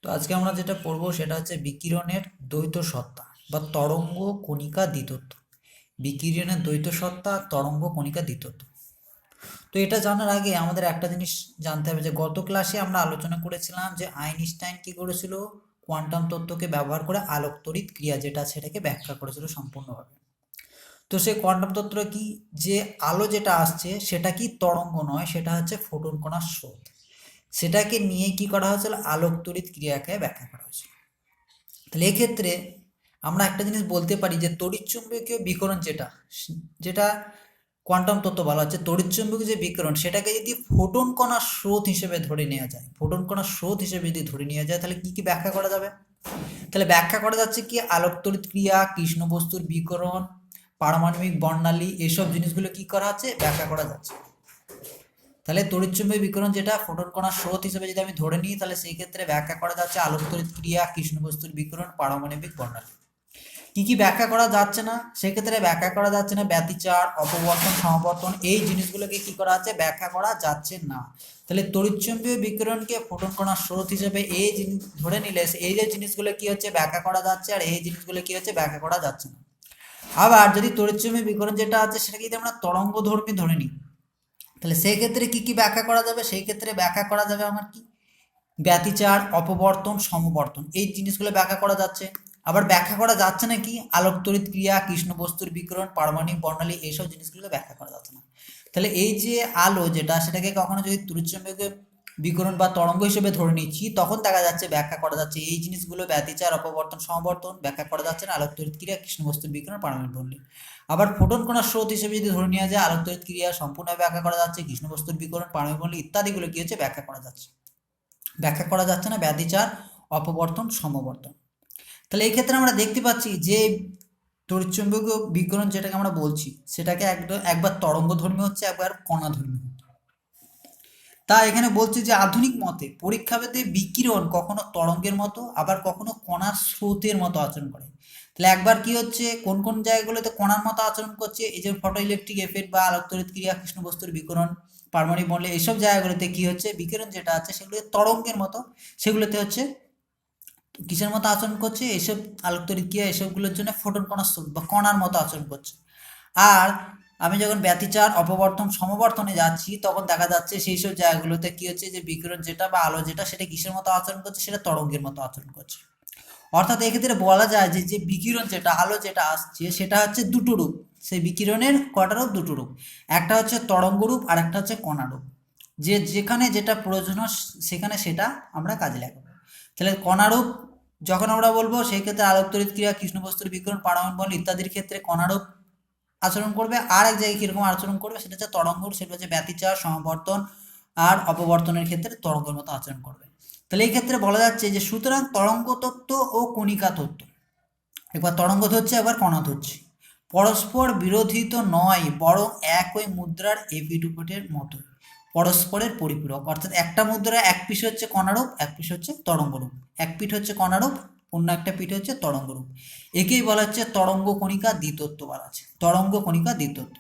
তো আজকে আমরা যেটা পড়বো সেটা হচ্ছে বিকিরণের দ্বৈত সত্তা বা তরঙ্গ কণিকা দ্বিতত্ব। বিকিরণের দ্বৈত সত্তা, তরঙ্গ কণিকা দ্বিতত্ব। তো এটা জানার আগে আমাদের একটা জিনিস জানতে হবে যে গত ক্লাসে আমরা আলোচনা করেছিলাম যে আইনস্টাইন কি করেছিল, কোয়ান্টাম তত্ত্বকে ব্যবহার করে আলোক তড়িৎ ক্রিয়া যেটা সেটাকে ব্যাখ্যা করেছিল সম্পূর্ণভাবে। তো সেই কোয়ান্টাম তত্ত্ব কি, যে আলো যেটা আসছে সেটা কি তরঙ্গ নয়, সেটা হচ্ছে ফোটন কণার স্রোত। সেটাকে নিয়ে কি করা হয়েছিল, আলোক তড়িৎ ক্রিয়াকে ব্যাখ্যা করা হয়েছিল। তাহলে এক্ষেত্রে আমরা একটা জিনিস বলতে পারি যে তড়িৎচুম্বকীয় বিকিরণ যেটা যেটা কোয়ান্টাম তত্ত্ব বলা হচ্ছে, তড়িৎচুম্বকীয় যে বিকিরণ সেটাকে যদি ফোটন কণার স্রোত হিসেবে ধরে নেওয়া যায়, ফোটন কণার স্রোত হিসেবে যদি ধরে নেওয়া যায়, তাহলে কি কি ব্যাখ্যা করা যাবে? তাহলে ব্যাখ্যা করা যাচ্ছে কি, আলোক তড়িৎ ক্রিয়া, কৃষ্ণ বস্তুর বিকিরণ, পারমাণবিক বর্ণালী, এসব জিনিসগুলো কি করা আছে, ব্যাখ্যা করা যাচ্ছে। তাহলে তড়িৎচুম্বকীয় বিকিরণ যেটা ফোটন কণার স্রোত হিসেবে যদি আমি ধরে নিই, তাহলে সেই ক্ষেত্রে ব্যাখ্যা করা যাচ্ছে আলোক তড়িৎ ক্রিয়া, কৃষ্ণ বস্তুর বিকিরণ, পারমাণবিক বর্ণালী। কি কি ব্যাখ্যা করা যাচ্ছে না, সেক্ষেত্রে ব্যাখ্যা করা যাচ্ছে না ব্যতিচার, অপবর্তন, সমাবর্তন, এই জিনিসগুলোকে কি করা আছে, ব্যাখ্যা করা যাচ্ছে না। তাহলে তড়িৎচুম্বকীয় বিকিরণকে ফোটন কণার স্রোত হিসেবে এই জিনিস ধরে নিলে এই যে জিনিসগুলো কি হচ্ছে, ব্যাখ্যা করা যাচ্ছে, আর এই জিনিসগুলো কি হচ্ছে, ব্যাখ্যা করা যাচ্ছে না। আবার যদি তড়িৎচুম্বকীয় বিকিরণ যেটা আছে সেটাকে যদি আমরা তরঙ্গধর্মী ধরে নিই, তাহলে সেই ক্ষেত্রে কি কি ব্যাখ্যা করা যাবে, সেই ক্ষেত্রে ব্যাখ্যা করা যাবে আমার কি, ব্যতিচার, অপবর্তন, সমবর্তন, এই জিনিসগুলো ব্যাখ্যা করা যাচ্ছে। আবার ব্যাখ্যা করা যাচ্ছে না কি, আলোক তড়িৎ ক্রিয়া, কৃষ্ণ বস্তুর বিকিরণ, পারমাণবিক বর্ণালী, এইসব জিনিসগুলো ব্যাখ্যা করা যাচ্ছে না। তাহলে এই যে আলো যেটা, সেটাকে কখনো যদি তড়িৎচুম্বকীয় বিকিরণ বা তরঙ্গ হিসেবে ধরে নিচ্ছি, তখন দেখা যাচ্ছে ব্যাখ্যা করা যাচ্ছে এই জিনিসগুলো, ব্যতিচার, অপবর্তন, সমবর্তন, ব্যাখ্যা করা যাচ্ছে না আলোক তড়িৎ ক্রিয়া, কৃষ্ণ বস্তুর বিকিরণ, পারমাণবিক বর্ণালী। আবার ফোটন কণার স্রোত হিসেবে যদি ধরে নেওয়া যায়, আলোক তড়িৎ ক্রিয়া সম্পূর্ণ ব্যাখ্যা করা যাচ্ছে, কৃষ্ণ বস্তুর বিকিরণ, পারমাণবিক বর্ণালী ইত্যাদিগুলো কি হচ্ছে, ব্যাখ্যা করা যাচ্ছে। ব্যাখ্যা করা যাচ্ছে না ব্যতিচার, অপবর্তন, সমবর্তন। তাহলে এই ক্ষেত্রে আমরা দেখতে পাচ্ছি যে তড়িৎচুম্বকীয় বিকিরণ যেটাকে আমরা বলছি, সেটাকে একবার তরঙ্গধর্মী হচ্ছে, একবার কণাধর্মী হচ্ছে। তা এখানে বলছে যে আধুনিক মতে পরীক্ষাভেদে বিকিরণ কখনো তরঙ্গের মতো, আবার কখনো কণার স্রোতের মতো আচরণ করে। তাহলে একবার কি হচ্ছে, কোন কোন জায়গাগুলোতে কণার মতো আচরণ করছে, এই যে ফটো ইলেকট্রিক এফেক্ট বা আলোক তড়িৎ ক্রিয়া, কৃষ্ণ বস্তুর বিকিরণ, পারমাণবিক বর্ণালী, এইসব জায়গাগুলোতে কি হচ্ছে, বিকিরণ যেটা আছে সেগুলোতে তরঙ্গের মতো, সেগুলোতে হচ্ছে কিসের মতো আচরণ করছে, এইসব আলোক তড়িৎ ক্রিয়া এসবগুলোর জন্য ফোটন কণার স্রোত বা কণার মতো আচরণ করছে। আর আমি যখন ব্যতিচার, অপবর্তন, সমবর্তনে যাচ্ছি, তখন দেখা যাচ্ছে সেই সব জায়গাগুলোতে কি হচ্ছে, যে বিকিরণ যেটা বা আলো যেটা, সেটা কিসের মতো আচরণ করছে, সেটা তরঙ্গের মতো আচরণ করছে। অর্থাৎ এক্ষেত্রে বলা যায় যে যে বিকিরণ যেটা, আলো যেটা আসছে, সেটা হচ্ছে দুটো রূপ। সেই বিকিরণের কটা রূপ, দুটো রূপ। একটা হচ্ছে তরঙ্গ রূপ, আর একটা হচ্ছে কণা রূপ। যে যেখানে যেটা প্রয়োজন সেখানে সেটা আমরা কাজে লাগাবো। তাহলে কণারূপ যখন আমরা বলবো, সেই ক্ষেত্রে আলোক তড়িৎ ক্রিয়া, কৃষ্ণ বস্তুর বিকিরণ, পারমাণবিক বর্ণালী ইত্যাদির ক্ষেত্রে কণারূপ আচরণ করবে। আর এক জায়গায় কিরকম আচরণ করবে, সেটা হচ্ছে তরঙ্গ, সেটা হচ্ছে ব্যতিচার, সমাবর্তন আর অপবর্তনের ক্ষেত্রে তরঙ্গের মতো আচরণ করবে। তাহলে এই ক্ষেত্রে বলা যাচ্ছে যে সুতরাং তরঙ্গ তত্ত্ব ও কণিকা তত্ত্ব, একবার তরঙ্গ ধরছে, একবার কণা ধরছে, পরস্পর বিরোধী তো নয়, বরং একই মুদ্রার এপিঠ-ওপিঠের মতো, পরস্পরের পরিপূরক। অর্থাৎ একটা মুদ্রা এক পিঠ হচ্ছে কণারূপ, এক পিঠ হচ্ছে তরঙ্গরূপ। এক পিঠ হচ্ছে কণারূপ, অন্য একটা পিঠ হচ্ছে তরঙ্গরূপ। একেই বলা হচ্ছে তরঙ্গ কণিকা দ্বিতত্ব বলা আছে, তরঙ্গ কণিকা দ্বিতত্ব।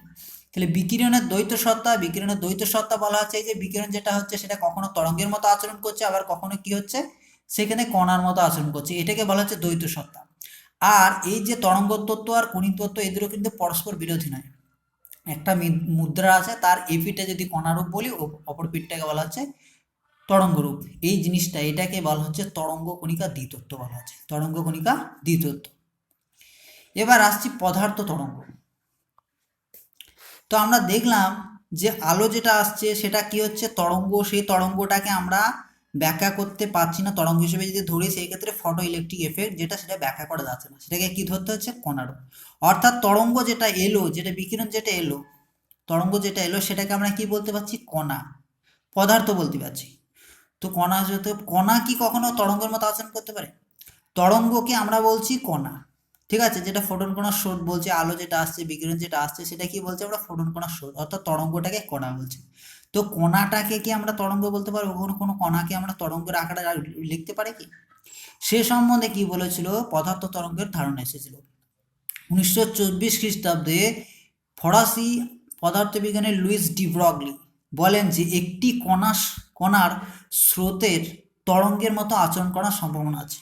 তাহলে বিকিরণের দ্বৈত সত্তা, বিকিরণের দ্বৈত সত্তা বলা হচ্ছে এই যে বিকিরণ যেটা হচ্ছে, সেটা কখনো তরঙ্গের মতো আচরণ করছে, আবার কখনো কি হচ্ছে, সেখানে কণার মতো আচরণ করছে, এটাকে বলা হচ্ছে দ্বৈত সত্তা। আর এই যে তরঙ্গ তত্ত্ব আর কণিক তত্ত্ব, এদেরও কিন্তু পরস্পর বিরোধী নয়। একটা মুদ্রা আছে, তার এই পিঠে যদি কণারূপ বলি, অপর পিঠটাকে বলা হচ্ছে তরঙ্গরূপ। এই জিনিসটা, এটাকে বলা হচ্ছে তরঙ্গ কণিকা দ্বিতত্ব বলা হচ্ছে, তরঙ্গ কণিকা দ্বিতত্ব। এবার আসছি পদার্থ তরঙ্গ। তো আমরা দেখলাম যে আলো যেটা আসছে সেটা কি হচ্ছে, তরঙ্গ। সেই তরঙ্গটাকে আমরা ব্যাখ্যা করতে পারছি না, তরঙ্গ হিসেবে যদি ধরি, সেই ক্ষেত্রে ফটো ইলেকট্রিক এফেক্ট যেটা, সেটা ব্যাখ্যা করা যাচ্ছে না, সেটাকে কি ধরতে হচ্ছে, কণারূপ। অর্থাৎ তরঙ্গ যেটা এলো, যেটা বিকিরণ যেটা এলো, তরঙ্গ যেটা এলো, সেটাকে আমরা কি বলতে পারছি, কণা, পদার্থ বলতে পারছি। তো কণা যেহেতু, কণা কি কখনো তরঙ্গের মতো আচরণ করতে পারে? তরঙ্গকে আমরা বলছি কণা, ঠিক আছে, যেটা ফোটন কণার স্রোত বলছে, আলো যেটা আসছে, বিকিরণ যেটা আসছে, সেটা কি বলছে, আমরা ফোটন কণার স্রোত, অর্থাৎ তরঙ্গটাকে কণা বলছে। তো কণাটাকে কি আমরা তরঙ্গ বলতে পারবো? কোনো কোনো কণাকে আমরা তরঙ্গের আকারে লিখতে পারি কি? সে সম্বন্ধে কি বলেছিল, পদার্থ তরঙ্গের ধারণা এসেছিল 1924 খ্রিস্টাব্দে। ফরাসি পদার্থবিজ্ঞানী লুইস ডি ব্রগলি বলেন যে একটি কণার স্রোতের তরঙ্গের মতো আচরণ করার সম্ভাবনা আছে।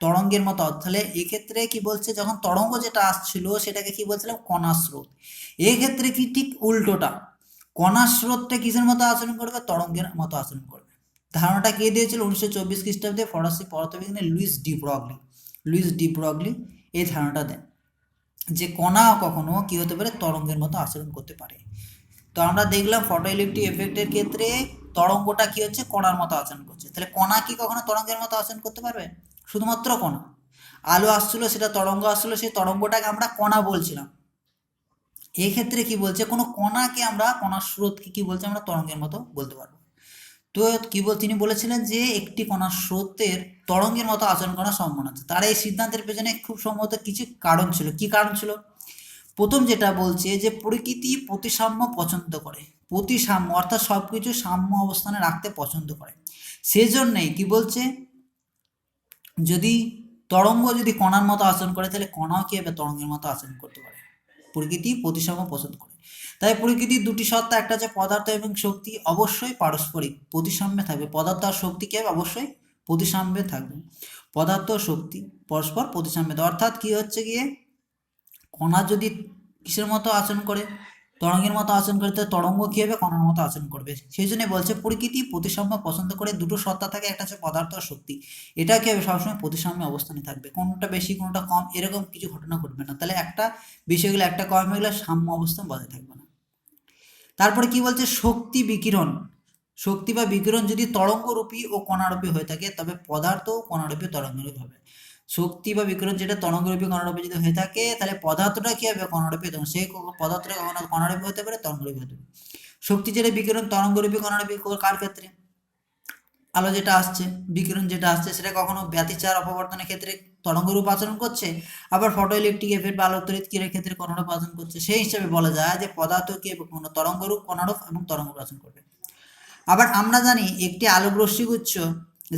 তরঙ্গের মতো, তাহলে এক্ষেত্রে কি বলছে, যখন তরঙ্গ যেটা আসছিল সেটাকে কি বলছিলাম, কণার স্রোত। এক্ষেত্রে কি ঠিক উল্টোটা, কণার স্রোতটা কিসের মতো আচরণ করবে, তরঙ্গের মতো আচরণ করবে। ধারণাটা কে দিয়েছিল 1924 খ্রিস্টাব্দে ফরাসি পদার্থবিজ্ঞানী লুইস ডি ব্রগলি এই ধারণাটা দেন যে কণা কখনো কি হতে পারে, তরঙ্গের মতো আচরণ করতে পারে। তো আমরা দেখলাম ফটোইলেকট্রিক এফেক্টের ক্ষেত্রে তরঙ্গটা কি হচ্ছে, কণার মতো আচরণ করছে। তাহলে কণা কি কখনো তরঙ্গের মতো আচরণ করতে পারবে, শুধুমাত্র কণা। আলো আসছিল, সেটা তরঙ্গ আসছিল, সেই তরঙ্গটাকে আমরা কণা বলছিলাম। এক্ষেত্রে কি বলছে, কোনো কণাকে আমরা, কণার স্রোতকে কি বলছে, আমরা তরঙ্গের মতো বলতে পারবো। তো তিনি বলেছিলেন যে একটি কণার স্রোতের তরঙ্গের মতো আচরণ করার সম্ভাবনা আছে। তার এই সিদ্ধান্তের পেছনে খুব সম্ভবত কিছু কারণ ছিল। কি কারণ ছিল, প্রথম যেটা বলছে যে প্রকৃতি প্রতিসাম্য পছন্দ করে, প্রতিসাম্য অর্থাৎ সবকিছু সাম্য অবস্থানে রাখতে পছন্দ করে। সেজন্যই কি বলছে, যদি তরঙ্গ যদি কণার মতো আচরণ করে, তাহলে কণাও কি হবে, তরঙ্গের মতো আচরণ করতে পারে। প্রকৃতি প্রতিসাম্য পছন্দ করে। তাই প্রকৃতির দুটি সত্তা, একটা হচ্ছে পদার্থ এবং শক্তি, অবশ্যই পারস্পরিক প্রতিসাম্যে থাকবে। পদার্থ আর শক্তি কি হবে, অবশ্যই প্রতিসাম্যে থাকবে। পদার্থ ও শক্তি পরস্পর প্রতিসাম্যে, অর্থাৎ কি হচ্ছে গিয়ে, কণা যদি কিসের মতো আচরণ করে, তরঙ্গের মতো আচরণ করে, তো তরঙ্গ কি হবে, কণার মতো আচরণ করবে। সেই জন্য বলছে প্রকৃতি প্রতিসাম্য পছন্দ করে, দুটো সত্তা থাকে, একটা হচ্ছে পদার্থ আর শক্তি, এটা কি হবে, সবসময় প্রতিসাম্য অবস্থানে থাকবে। কোনটা বেশি কোনটা কম এরকম কিছু ঘটনা ঘটবে না। তাহলে একটা বিষয়গুলো একটা কম হয়ে গেলে সাম্য অবস্থান বজায় থাকবে না। তারপরে কি বলছে, শক্তি বিকিরণ, শক্তি বা বিকিরণ যদি তরঙ্গরূপী ও কণারূপী হয়ে থাকে, তবে পদার্থ কণারূপী তরঙ্গরূপী হবে। শক্তি বা বিকিরণ যেটা তরঙ্গরূপী কণারূপী যদি হয়ে থাকে, তাহলে পদার্থটা কি হবে, কণারূপী, এবং সেই পদার্থটা কখনো কণারূপী হতে পারে, তরঙ্গরূপী হতে পারে। শক্তি যেটা বিকিরণ তরঙ্গরূপী কণারূপী, কার ক্ষেত্রে, আলো যেটা আসছে, বিকিরণ যেটা আসছে, সেটা কখনো ব্যতিচার অপবর্তনের ক্ষেত্রে তরঙ্গরূপ আচরণ করছে, আবার ফটো ইলেকট্রিক এফেক্ট বা আলোক তড়িৎক্রিয়ার ক্ষেত্রে কণারূপ আচরণ করছে। সেই হিসাবে বলা যায় যে পদার্থ কি কোনো তরঙ্গরূপ, কণারূপ এবং তরঙ্গরূপ আচরণ করবে। আবার আমরা জানি একটি আলোক রশ্মিগুচ্ছ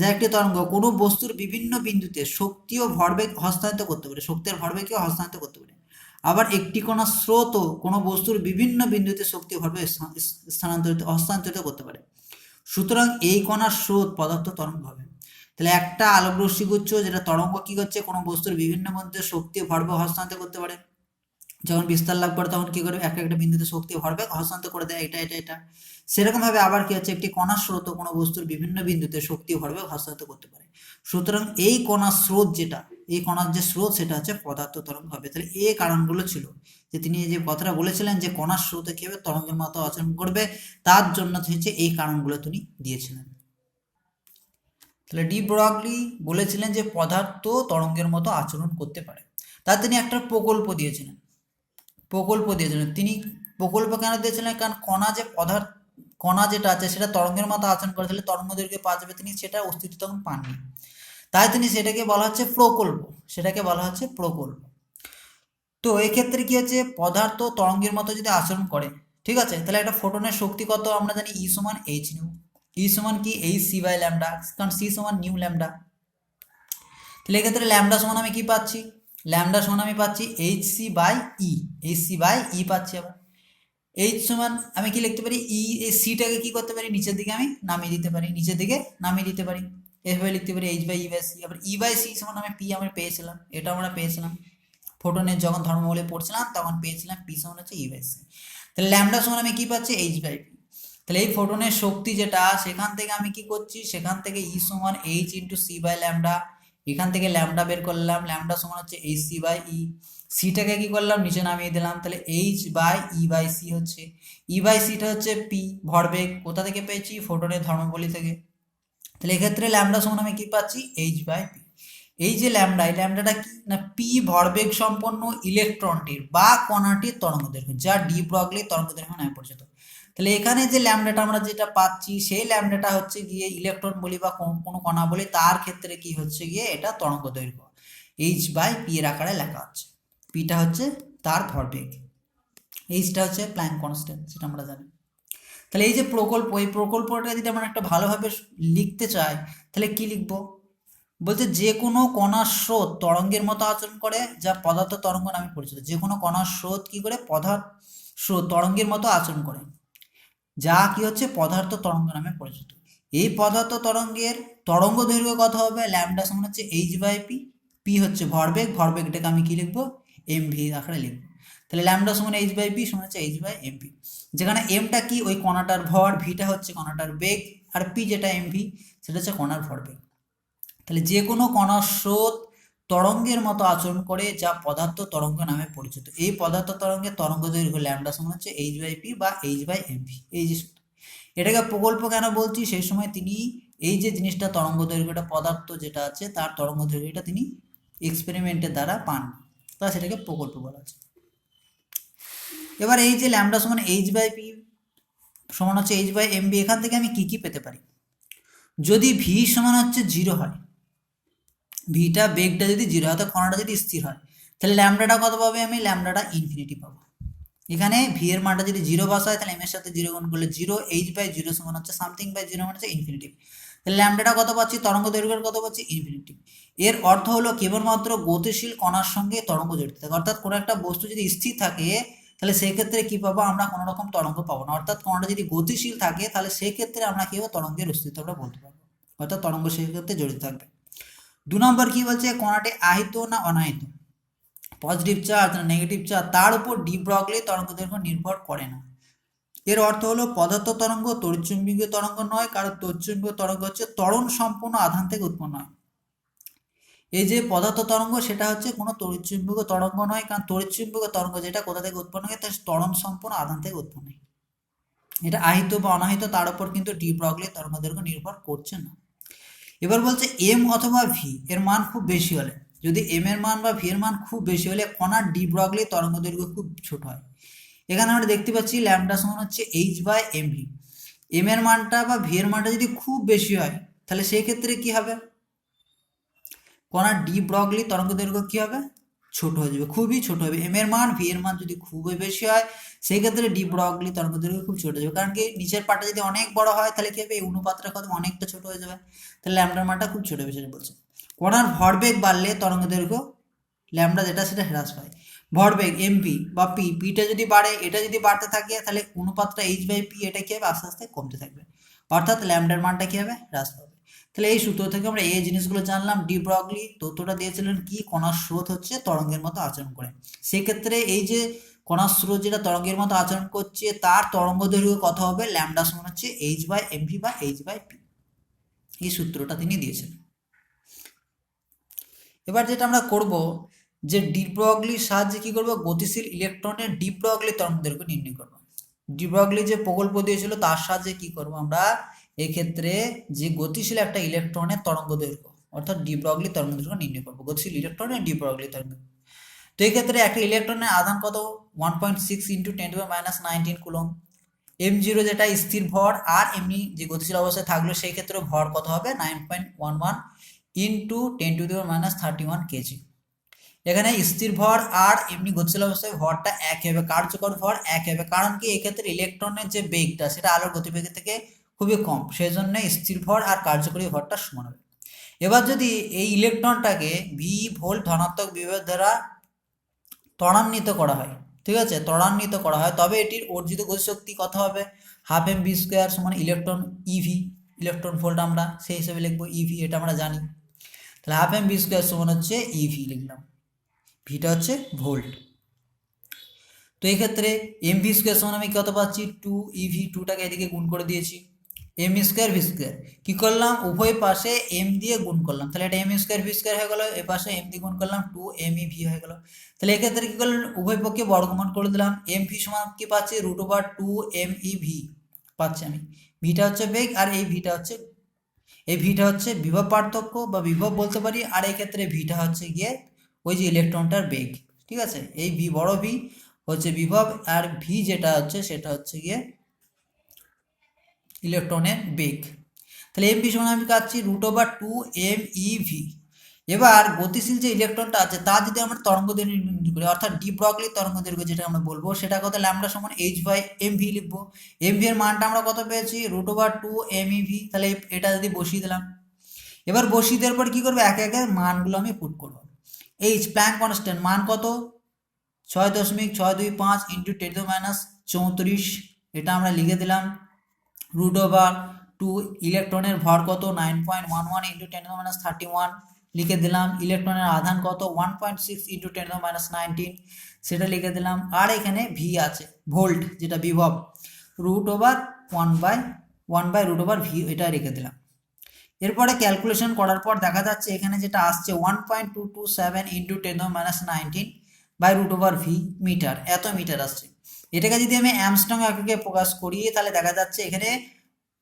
যা একটি তরঙ্গ কোনো বস্তুর বিভিন্ন বিন্দুতে শক্তি ও ভরবেগ হস্তান্তর করতে পারে, শক্তি আর ভরবেগকেও হস্তান্তর করতে পারে। আবার একটি কোনো স্রোতও কোনো বস্তুর বিভিন্ন বিন্দুতে শক্তি ও ভরবেগ হস্তান্তরিত করতে পারে। সুতরাং এই কণার স্রোত পদার্থ তরঙ্গ হবে। তাহলে একটা আলোক রশ্মিগুচ্ছ যেটা তরঙ্গ কি করছে, কোনো বস্তুর বিভিন্ন মধ্যে শক্তি ও ভরবেগ হস্তান্তর করতে পারে। যখন বিস্তার লাভ করে তখন কি করবে, একটা একটা বিন্দুতে শক্তি ভরবেগ হস্তান্তর করে দেয়, এটা। সেরকম ভাবে আবার কি হচ্ছে, একটি কণার স্রোত কোনো বস্তুর বিভিন্ন বিন্দুতে শক্তি ভরবেগ হস্তান্তর করতে পারে। সুতরাং এই কণার স্রোত যেটা, এই কণার যে স্রোত সেটা হচ্ছে পদার্থ তরঙ্গ হবে। তাহলে এই কারণগুলো ছিল যে তিনি যে কথাটা বলেছিলেন যে কণার স্রোতে কি হবে, তরঙ্গের মতো আচরণ করবে, তার জন্য হচ্ছে এই কারণগুলো তিনি দিয়েছিলেন। তাহলে ডি ব্রগলি বলেছিলেন যে পদার্থ তরঙ্গের মতো আচরণ করতে পারে। তার তিনি একটা প্রকল্প দিয়েছিলেন। তিনি প্রকল্প কেন দিয়েছিলেন, কারণ কণা যেটা আছে সেটা তরঙ্গের মতো আচরণ করে, তাহলে তরঙ্গ দৈর্ঘ্য পাওয়া যাবে, তিনি সেটা অস্তিত্ব তখন পাননি। তাই তিনি সেটাকে বলা হচ্ছে প্রকল্প। তো এক্ষেত্রে কি হচ্ছে, পদার্থ তরঙ্গের মতো যদি আচরণ করে, ঠিক আছে, তাহলে একটা ফোটনের শক্তি কত, আমরা জানি ই সমান এইচ নিউ। ই সমান কি, এইচ সি বাই ল্যামডা, কারণ সি সমান নিউ ল্যামডা। তাহলে এক্ষেত্রে ল্যামডা সমান আমি কি পাচ্ছি, ল্যামডা সমান আমি পাচ্ছি এইচ সি বাই ই পাচ্ছি। আবার এইচ সমান আমি কি লিখতে পারি, এই সিটাকে কি করতে পারি, নিচের দিকে আমি নামিয়ে দিতে পারি, এভাবে লিখতে পারি H/E/C। আবার E/C সমান আমি পি পেয়েছিলাম, এটা আমরা পেয়েছিলাম ফোটনের যখন ধর্মমূলে পড়ছিলাম, তখন পেয়েছিলাম পি সমান হচ্ছে E/C। তাহলে ল্যামডা সমান আমি কি পাচ্ছি, H/P। তাহলে এই ফোটনের শক্তি যেটা, সেখান থেকে আমি কি করছি, সেখান থেকে ই সমান H/C/ল্যামডা, এখান থেকে ল্যামডা বের করলাম, ল্যামডা সমান হচ্ছে H/C/E, সিটাকে কি করলাম, নিচে নামিয়ে দিলাম, তাহলে H/E/C হচ্ছে, E/Cটা হচ্ছে পি ভরবেগ, কোথা থেকে পেয়েছি, ফোটনের ধর্মবলী থেকে। তাহলে এক্ষেত্রে ল্যামডা সমান আমি কি পাচ্ছি, H/P। এই যে ল্যামডা, এই ল্যামডাটা কি না, পি ভরবেগ সম্পন্ন ইলেকট্রনটির বা কণাটির তরঙ্গদৈর্ঘ্য, যা ডি ব্রগলি তরঙ্গদৈর্ঘ্য নামে পরিচিত। তাহলে এখানে যে ল্যামডাটা আমরা যেটা পাচ্ছি, সেই ল্যামডাটা হচ্ছে গিয়ে ইলেকট্রন বলি বা কোনো কণা বলি, তার ক্ষেত্রে কি হচ্ছে গিয়ে, এটা তরঙ্গদৈর্ঘ্য H/P এর আকারে লেখা হচ্ছে। পিটা হচ্ছে তার ভরবেগ, এইচটা হচ্ছে প্ল্যাঙ্ক কনস্ট্যান্ট, সেটা আমরা জানি। তাহলে এই যে এই প্রকল্পটা যদি আমরা একটা ভালোভাবে লিখতে চাই, তাহলে কি লিখবো, বলছে যে কোনো কণার স্রোত তরঙ্গের মতো আচরণ করে, যা পদার্থ তরঙ্গ নামে পরিচিত। যে কোনো কণার স্রোত কি করে, স্রোত তরঙ্গের মতো আচরণ করে, যা কি হচ্ছে পদার্থ তরঙ্গ নামে পরিচিত। এই পদার্থ তরঙ্গের তরঙ্গ দৈর্ঘ্য কত হবে, ল্যামডা সমান হচ্ছে h/p, পি হচ্ছে ভরবেগ, ভরবেগটাকে আমি কি লিখবো, mv আকারে লিখবো। তাহলে ল্যামডা সমান h/p সমান হচ্ছে h/mv, যেখানে এমটা কি ওই কণাটার ভর, ভিটা হচ্ছে কণাটার বেগ, আর পি যেটা mv সেটা হচ্ছে কণার ভরবেগ। তাহলে যে কোনো কণার স্রোত তরঙ্গের মতো আচরণ করে যা পদার্থ তরঙ্গ নামে পরিচিত। এই পদার্থ তরঙ্গের তরঙ্গ দৈর্ঘ্য ল্যামডা সমান হচ্ছে h/p বা h/mv। এই যে এটাকে প্রকল্প কেন বলছি, সেই সময় তিনি এই যে জিনিসটা তরঙ্গ দৈর্ঘ্যটা পদার্থ যেটা আছে তার তরঙ্গ দৈর্ঘ্যটা তিনি এক্সপেরিমেন্টের দ্বারা পান, তা সেটাকে প্রকল্প বলা আছে। এবার এই যে ল্যামডা সমান h/p সমান হচ্ছে h/mv, এখান থেকে আমি কি কি পেতে পারি, যদি ভি সমান হচ্ছে 0 হয়, ভিটা বেগটা যদি 0 হয় অর্থাৎ কণাটা যদি স্থির হয়, তাহলে ল্যামডাটা কত পাবে, আমি ল্যামডাটা ইনফিনিটি পাবো। এখানে ভি এর মানটা যদি 0 বসায় তাহলে এম এর সাথে 0 গুণ করলে 0, h/0 সমান হচ্ছে সামথিং বাই 0 মানে হচ্ছে ইনফিনিটি। তাহলে ল্যামডাটা কত পাচ্ছি, তরঙ্গ দৈর্ঘ্যের কত পাচ্ছি, ইনফিনিটি। এর অর্থ হলো কেবলমাত্র গতিশীল কণার সঙ্গে তরঙ্গ জড়িত থাকে, অর্থাৎ কোনো একটা বস্তু যদি স্থির থাকে তাহলে সেক্ষেত্রে কি পাবো, আমরা কোনো রকম তরঙ্গ পাবো না। অর্থাৎ কণাটা যদি গতিশীল থাকে তাহলে সেক্ষেত্রে আমরা কি হবে, তরঙ্গের অস্তিত্বটা বলতে পারবো, অর্থাৎ তরঙ্গ সেক্ষেত্রে জড়িত থাকবে। 2 নম্বর কি বলছে, কণাটি আহিত না অনাহিত, পজিটিভ চার্জ না নেগেটিভ চার্জ, তার উপর ডি ব্রগলি তরঙ্গ দৈর্ঘ্য নির্ভর করে না। এর অর্থ হলো পদার্থ তরঙ্গ তড়িৎচুম্বকীয় তরঙ্গ নয়, কারণ তড়িৎচুম্বকীয় তরঙ্গ হচ্ছে ত্বরণ সম্পূর্ণ আধান থেকে উৎপন্ন হয়। এই যে পদার্থ তরঙ্গ সেটা হচ্ছে কোনো তড়িৎচুম্বকীয় তরঙ্গ নয়, কারণ তড়িৎচুম্বকীয় তরঙ্গ যেটা কোথা থেকে উৎপন্ন হয়, তার ত্বরণ সম্পূর্ণ আধান থেকে উৎপন্ন হয়। এটা আহিত বা অনাহিত তার উপর কিন্তু ডি ব্রগলি তরঙ্গ দৈর্ঘ্য নির্ভর করছে না। এবার বলছে এম অথবা ভি এর মান খুব বেশি হলে, যদি এম এর মান বা ভি এর মান খুব বেশি হলে কণার ডি ব্রগলি তরঙ্গ দৈর্ঘ্য খুব ছোট হয়। এখানে আমরা দেখতে পাচ্ছি ল্যামডা সমান হচ্ছে h/mv, এম এর মানটা বা ভি এর মানটা যদি খুব বেশি হয় তাহলে সেই ক্ষেত্রে কি হবে, কণার ডি ব্রগলি তরঙ্গ দৈর্ঘ্য কি হবে, ছোট হয়ে যাবে, খুবই ছোট হবে। এম এর মান ভি এর মান যদি খুবই বেশি হয় সেই ক্ষেত্রে ডি ব্রগলি তরঙ্গ দৈর্ঘ্য খুব ছোট হয়ে যাবে, কারণ কি নিচের পাটটা যদি অনেক বড় হয় তাহলে কি হবে, এই অনুপাতটা কত অনেকটা ছোট হয়ে যাবে, তাহলে ল্যামডার মানটা খুব ছোট হবে সেটা বলছে। কণার ভরবেগ বাড়লে তরঙ্গ দৈর্ঘ্য ল্যামডা যেটা সেটা হ্রাস পায়। ভরবেগ এমপি বা পি, পিটা যদি বাড়ে, এটা যদি বাড়তে থাকে তাহলে অনুপাতটা h/p এটা কি হবে, আস্তে আস্তে কমতে থাকবে, অর্থাৎ ল্যামডার মানটা কি হবে, হ্রাস পাবে। তাহলে এই সূত্র থেকে আমরা এই জিনিসগুলো জানলাম। ডি ব্রগলি তথ্যটা দিয়েছিলেন কি, কণার স্রোত হচ্ছে তরঙ্গের মতো আচরণ করে, সেক্ষেত্রে এই যে কণার স্রোত যেটা তরঙ্গের মতো আচরণ করছে তার তরঙ্গ দৈর্ঘ্য কত হবে, ল্যামডা সমান হচ্ছে h/mv বা h/p, এই সূত্রটা তিনি দিয়েছেন। এবার যেটা আমরা করব যে ডি ব্রগলির সাহায্যে কি করব, গতিশীল ইলেকট্রনের ডি ব্রগলি তরঙ্গ দৈর্ঘ্য নির্ণয় করব। ডি ব্রগলি যে প্রকল্প দিয়েছিল তার সাহায্যে কি করব আমরা, এক্ষেত্রে যে গতিশীল একটা ইলেকট্রনের তরঙ্গ দৈর্ঘ্য অর্থাৎ ডি ব্রগলি তরঙ্গ দৈর্ঘ্য নির্ণয় করব, গতিশীল ইলেকট্রনের ডি ব্রগলি তরঙ্গ। তো এই ক্ষেত্রে একটা ইলেকট্রনের আধান কত, 1.6 × 10⁻⁹ কুলম্ব। m0 যেটা স্থির ভর, আর এমনি যে গতিশীল অবস্থায় থাকলো সেই ক্ষেত্রে ভর কত হবে, 9.11 × 10⁻31 কেজি। এখানে স্থির ভর আর এমনি গতিশীল অবস্থায় ভরটা একই হবে, কার্যকর ভর একই হবে, কারণ কি এক্ষেত্রে ইলেকট্রনের যে বেগটা সেটা আলোর গতিবেগের থেকে খুবই কম, সেই জন্য স্থির ভর আর কার্যকরী ভরটা সমান হবে। এবার যদি এই ইলেকট্রনটাকে ভি ভোল্ট ধনাত্মক বিভব দ্বারা ত্বরান্বিত করা হয়, ঠিক আছে, ত্বরান্বিত করা হয়, তবে এটির অর্জিত গতিশক্তি কত হবে, ½ m v² সমান ইলেকট্রন ইভি, ইলেকট্রন ভোল্ট আমরা সেই হিসেবে লিখবো ইভি, এটা আমরা জানি। তাহলে ½ m v² সমান হচ্ছে ইভি লিখলাম, ভিটা হচ্ছে ভোল্ট। তো এই ক্ষেত্রে mv² সমান আমি কত পাচ্ছি, 2ev, 2টাকে এদিকে গুণ করে দিয়েছি, m² v² কি করলাম, উভয় পাশে m দিয়ে গুণ করলাম, তাহলে এটা m² v² হয়ে গেল, এ পাশে m দিয়ে গুণ করলাম 2mev হয়ে গেল। তাহলে এক্ষেত্রে কি করলাম, উভয় পক্ষে বর্গমূল করে দিলাম, mv সমান কি পাচ্ছি, √2mev পাচ্ছি আমি, ভিটা হচ্ছে বেগ আর এই ভিটা হচ্ছে বিভব পার্থক্য বা বিভব বলতে পারি, আর এই ক্ষেত্রে ভিটা হচ্ছে গিয়ে ওই যে ইলেকট্রনটার বেগ, ঠিক আছে, এই ভি বড় ভি হচ্ছে বিভব, আর ভি যেটা হচ্ছে সেটা হচ্ছে গিয়ে ইলেকট্রনের বেগ। তাহলে এমভি সমান আমি পাচ্ছি √2mev। এবার গতিশীল যে ইলেকট্রনটা আছে তা যদি আমরা তরঙ্গ দৈর্ঘ্য নির্ণয় করি, অর্থাৎ ডি ব্রগলি তরঙ্গ দৈর্ঘ্য যেটা আমরা বলবো সেটা কত, ল্যামডা সমান h/mv লিখবো। এমভি এর মানটা আমরা কত পেয়েছি, √2mev। তাহলে এটা যদি বসিয়ে দিলাম, এবার বসিয়ে দেওয়ার পর কি করবো, একে একে মানগুলো আমি পুট করবো। এইচ প্ল্যাঙ্ক কনস্ট্যান্ট মান কত, 6.625 × 10⁻34, এটা আমরা লিখে দিলাম, টু ইলেকট্রনের ভর কত 9.11 ইন্টু 10⁻31 লিখে দিলাম। ইলেকট্রনের আধান কত 1.6 ইন্টু 10⁻19 সেটা লিখে দিলাম। আর এখানে ভি আছে ভোল্ট যেটা বিভব √1/√ভি এটা রেখে দিলাম। এরপরে ক্যালকুলেশন করার পর দেখা যাচ্ছে এখানে যেটা আসছে 1.227 ইন্টু 10⁻19/√ভি মিটার, এত মিটার আসছে। এটাকে যদি আমি অ্যামস্ট্রং এককে প্রকাশ করি তাহলে দেখা যাচ্ছে এখানে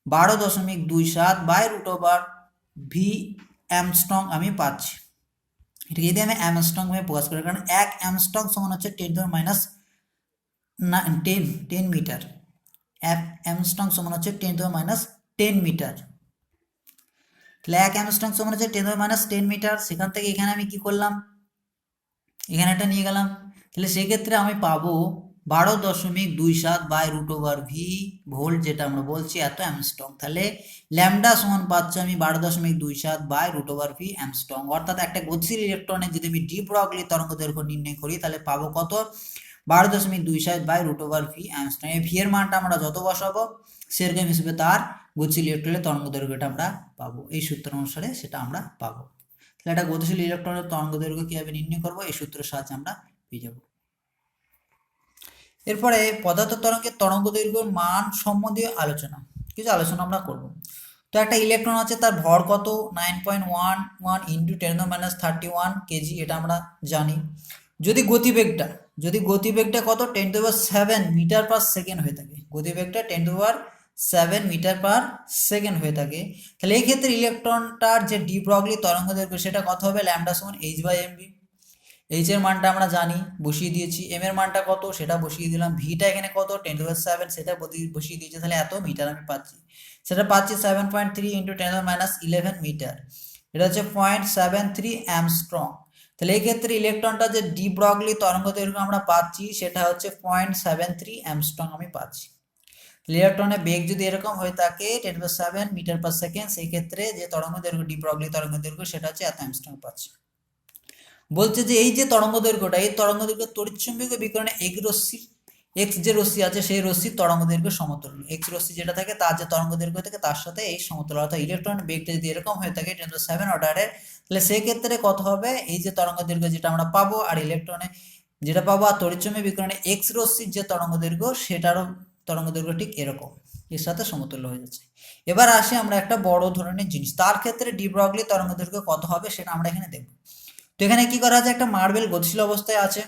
12.27/√ভি অ্যামস্ট্রং আমি পাচ্ছি। এটাকে যদি আমি অ্যামস্ট্রং ভাবে প্রকাশ করি, কারণ 1 অ্যামস্ট্রং সমান হচ্ছে 10⁻10 মিটার। 1 অ্যামস্ট্রং সমান হচ্ছে 10⁻10 মিটার। তাহলে 1 অ্যামস্ট্রং সমান হচ্ছে 10⁻10 মিটার। সেখান থেকে এখানে আমি কি করলাম, এখানে একটা নিয়ে গেলাম। তাহলে সেক্ষেত্রে আমি পাবো 12.27/√ভি ভোল্ট, যেটা আমরা বলছি এত অ্যামস্ট্রং। তাহলে ল্যামডা সমান পাচ্ছি আমি 12.27/√ভি অ্যামস্ট্রং। অর্থাৎ একটা গতিশীল ইলেকট্রনের যদি আমি ডি ব্রগলি তরঙ্গ দৈর্ঘ্য নির্ণয় করি তাহলে পাবো কত 12.27/√ভি অ্যামস্ট্রং। এই ভি এর মানটা আমরা যত বসাবো সেরকম হিসেবে তার গতিশীল ইলেকট্রনের তরঙ্গ দৈর্ঘ্যটা আমরা পাবো। এই সূত্র অনুসারে সেটা আমরা পাবো। তাহলে একটা গতিশীল ইলেকট্রনের তরঙ্গ দৈর্ঘ্য কিভাবে নির্ণয় করবো এই সূত্রের সাহায্যে আমরা পেয়ে যাব। এরপরে পদার্থ তরঙ্গের তরঙ্গ দৈর্ঘ্যের মান সম্বন্ধীয় কিছু আলোচনা আমরা করব। তো একটা ইলেকট্রন আছে, তার ভর কত 9.11 ইন্টু 10⁻31 কেজি, এটা আমরা জানি। যদি গতিবেগটা কত 10⁻7 মিটার পার সেকেন্ড হয়ে থাকে, গতিবেগটা 10⁻7 মিটার পার সেকেন্ড হয়ে থাকে, তাহলে এই ক্ষেত্রে ইলেকট্রনটার যে ডি ব্রগলি তরঙ্গ দৈর্ঘ্য সেটা কত হবে ল্যামডা সমান h/mv। এইচ এর মানটা আমরা জানি, বসিয়ে দিয়েছি। এম এর মানটা কত সেটা বসিয়ে দিলাম। ভিটা এখানে কত 10⁻7 সেটা বসিয়ে দিয়েছি। তাহলে এত মিটার আমি পাচ্ছি, সেটা পাচ্ছি 7.3 ইন্টু 10⁻11 মিটার। এটা হচ্ছে 0.73 অ্যামস্ট্রং। তাহলে এই ক্ষেত্রে ইলেকট্রনটা যে ডি ব্রগলি তরঙ্গ দৈর্ঘ্য আমরা পাচ্ছি সেটা হচ্ছে 0.73 অ্যামস্ট্রং আমি পাচ্ছি। ইলেকট্রনের বেগ যদি এরকম হয়ে থাকে 10⁻7 মিটার পার সেকেন্ড, সেই ক্ষেত্রে যে তরঙ্গ দৈর্ঘ্য ডি ব্রগলি তরঙ্গ দৈর্ঘ্য সেটা হচ্ছে এত অ্যামস্ট্রং পাচ্ছি। বলছে যে এই যে তরঙ্গ দৈর্ঘ্যটা, এই তরঙ্গ দৈর্ঘ্য তড়িৎচুম্বকীয় বিকিরণে এক্স যে রশ্মি আছে সেই রশ্মির তরঙ্গ দৈর্ঘ্য সমতুল্য। এক্স রশ্মি যেটা থাকে তার যে তরঙ্গ দৈর্ঘ্য থাকে তার সাথে এই সমতুল্য। অর্থাৎ ইলেকট্রনের বেগটা যদি এরকম হয়ে থাকে 10⁻7 অর্ডারের, তাহলে সেই ক্ষেত্রে কত হবে এই যে তরঙ্গ দৈর্ঘ্য যেটা আমরা পাবো আর ইলেকট্রনে যেটা পাবো আর তড়িৎচুম্বকীয় বিকিরণে এক্স রশ্মির যে তরঙ্গ দৈর্ঘ্য সেটারও তরঙ্গ দৈর্ঘ্য ঠিক এরকম, এর সাথে সমতুল্য হয়ে যাচ্ছে। এবার আসি আমরা একটা বড় ধরনের জিনিস, তার ক্ষেত্রে ডি ব্রগলি তরঙ্গ দৈর্ঘ্য কত হবে সেটা আমরা এখানে দেখব। তো এখানে কি করা আছে, একটা মার্বেল গতিশীল অবস্থায় আছে,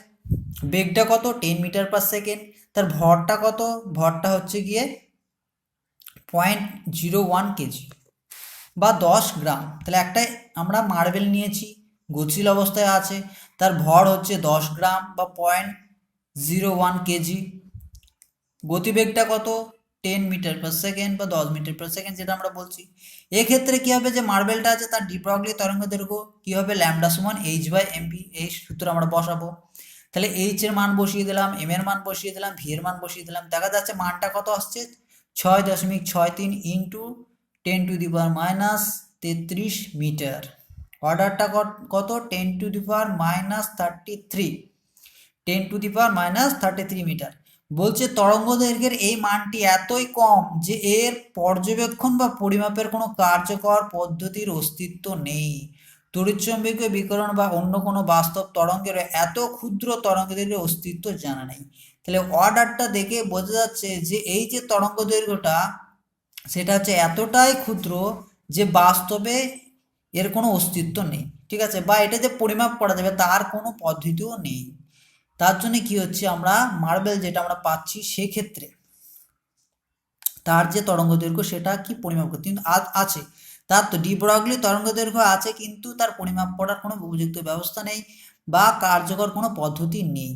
বেগটা কত 10 মিটার পার সেকেন্ড, তার ভরটা কত, ভরটা হচ্ছে গিয়ে 0.01 কেজি বা 10 গ্রাম। তাহলে একটা আমরা মার্বেল নিয়েছি, গতিশীল অবস্থায় আছে, তার ভর হচ্ছে 10 গ্রাম বা 0.01 কেজি। গতিবেগটা কত 10 মিটার পার সেকেন্ড বা 10 মিটার পার সেকেন্ড যেটা আমরা বলছি। এক্ষেত্রে কি হবে, যে মার্বেলটা আছে তার ডি ব্রগলি তরঙ্গ দৈর্ঘ্য কি হবে ল্যামডা সমান h/mv, এই সূত্র আমরা বসাবো। তাহলে এইচ এর মান বসিয়ে দিলাম, এম এর মান বসিয়ে দিলাম, ভি এর মান বসিয়ে দিলাম। দেখা যাচ্ছে মানটা কত আসছে 6.63 ইন্টু 10⁻³ মিটার। অর্ডারটা কত 10⁻³ 10⁻³ মিটার। বলছে তরঙ্গ দৈর্ঘ্যের এই মানটি এতই কম যে এর পর্যবেক্ষণ বা পরিমাপের কোনো কার্যকর পদ্ধতির অস্তিত্ব নেই। তড়িৎচুম্বকীয় বিকিরণ বা অন্য কোনো বাস্তব তরঙ্গের এত ক্ষুদ্র তরঙ্গ দৈর্ঘ্যের অস্তিত্ব জানা নেই। তাহলে অর্ডারটা দেখে বোঝা যাচ্ছে যে এই যে তরঙ্গ দৈর্ঘ্যটা সেটা হচ্ছে এতটাই ক্ষুদ্র যে বাস্তবে এর কোনো অস্তিত্ব নেই, ঠিক আছে, বা এটা যে পরিমাপ করা যাবে তার কোনো পদ্ধতিও নেই। তার জন্য কি হচ্ছে, আমরা মার্বেল যেটা আমরা পাচ্ছি সেক্ষেত্রে তার যে তরঙ্গ দৈর্ঘ্য সেটা কি পরিমাপ করতে কিন্তু আছে, তার তো ডি ব্রগলি তরঙ্গ দৈর্ঘ্য আছে কিন্তু তার পরিমাপ করার কোনো উপযুক্ত ব্যবস্থা নেই বা কার্যকর কোনো পদ্ধতি নেই।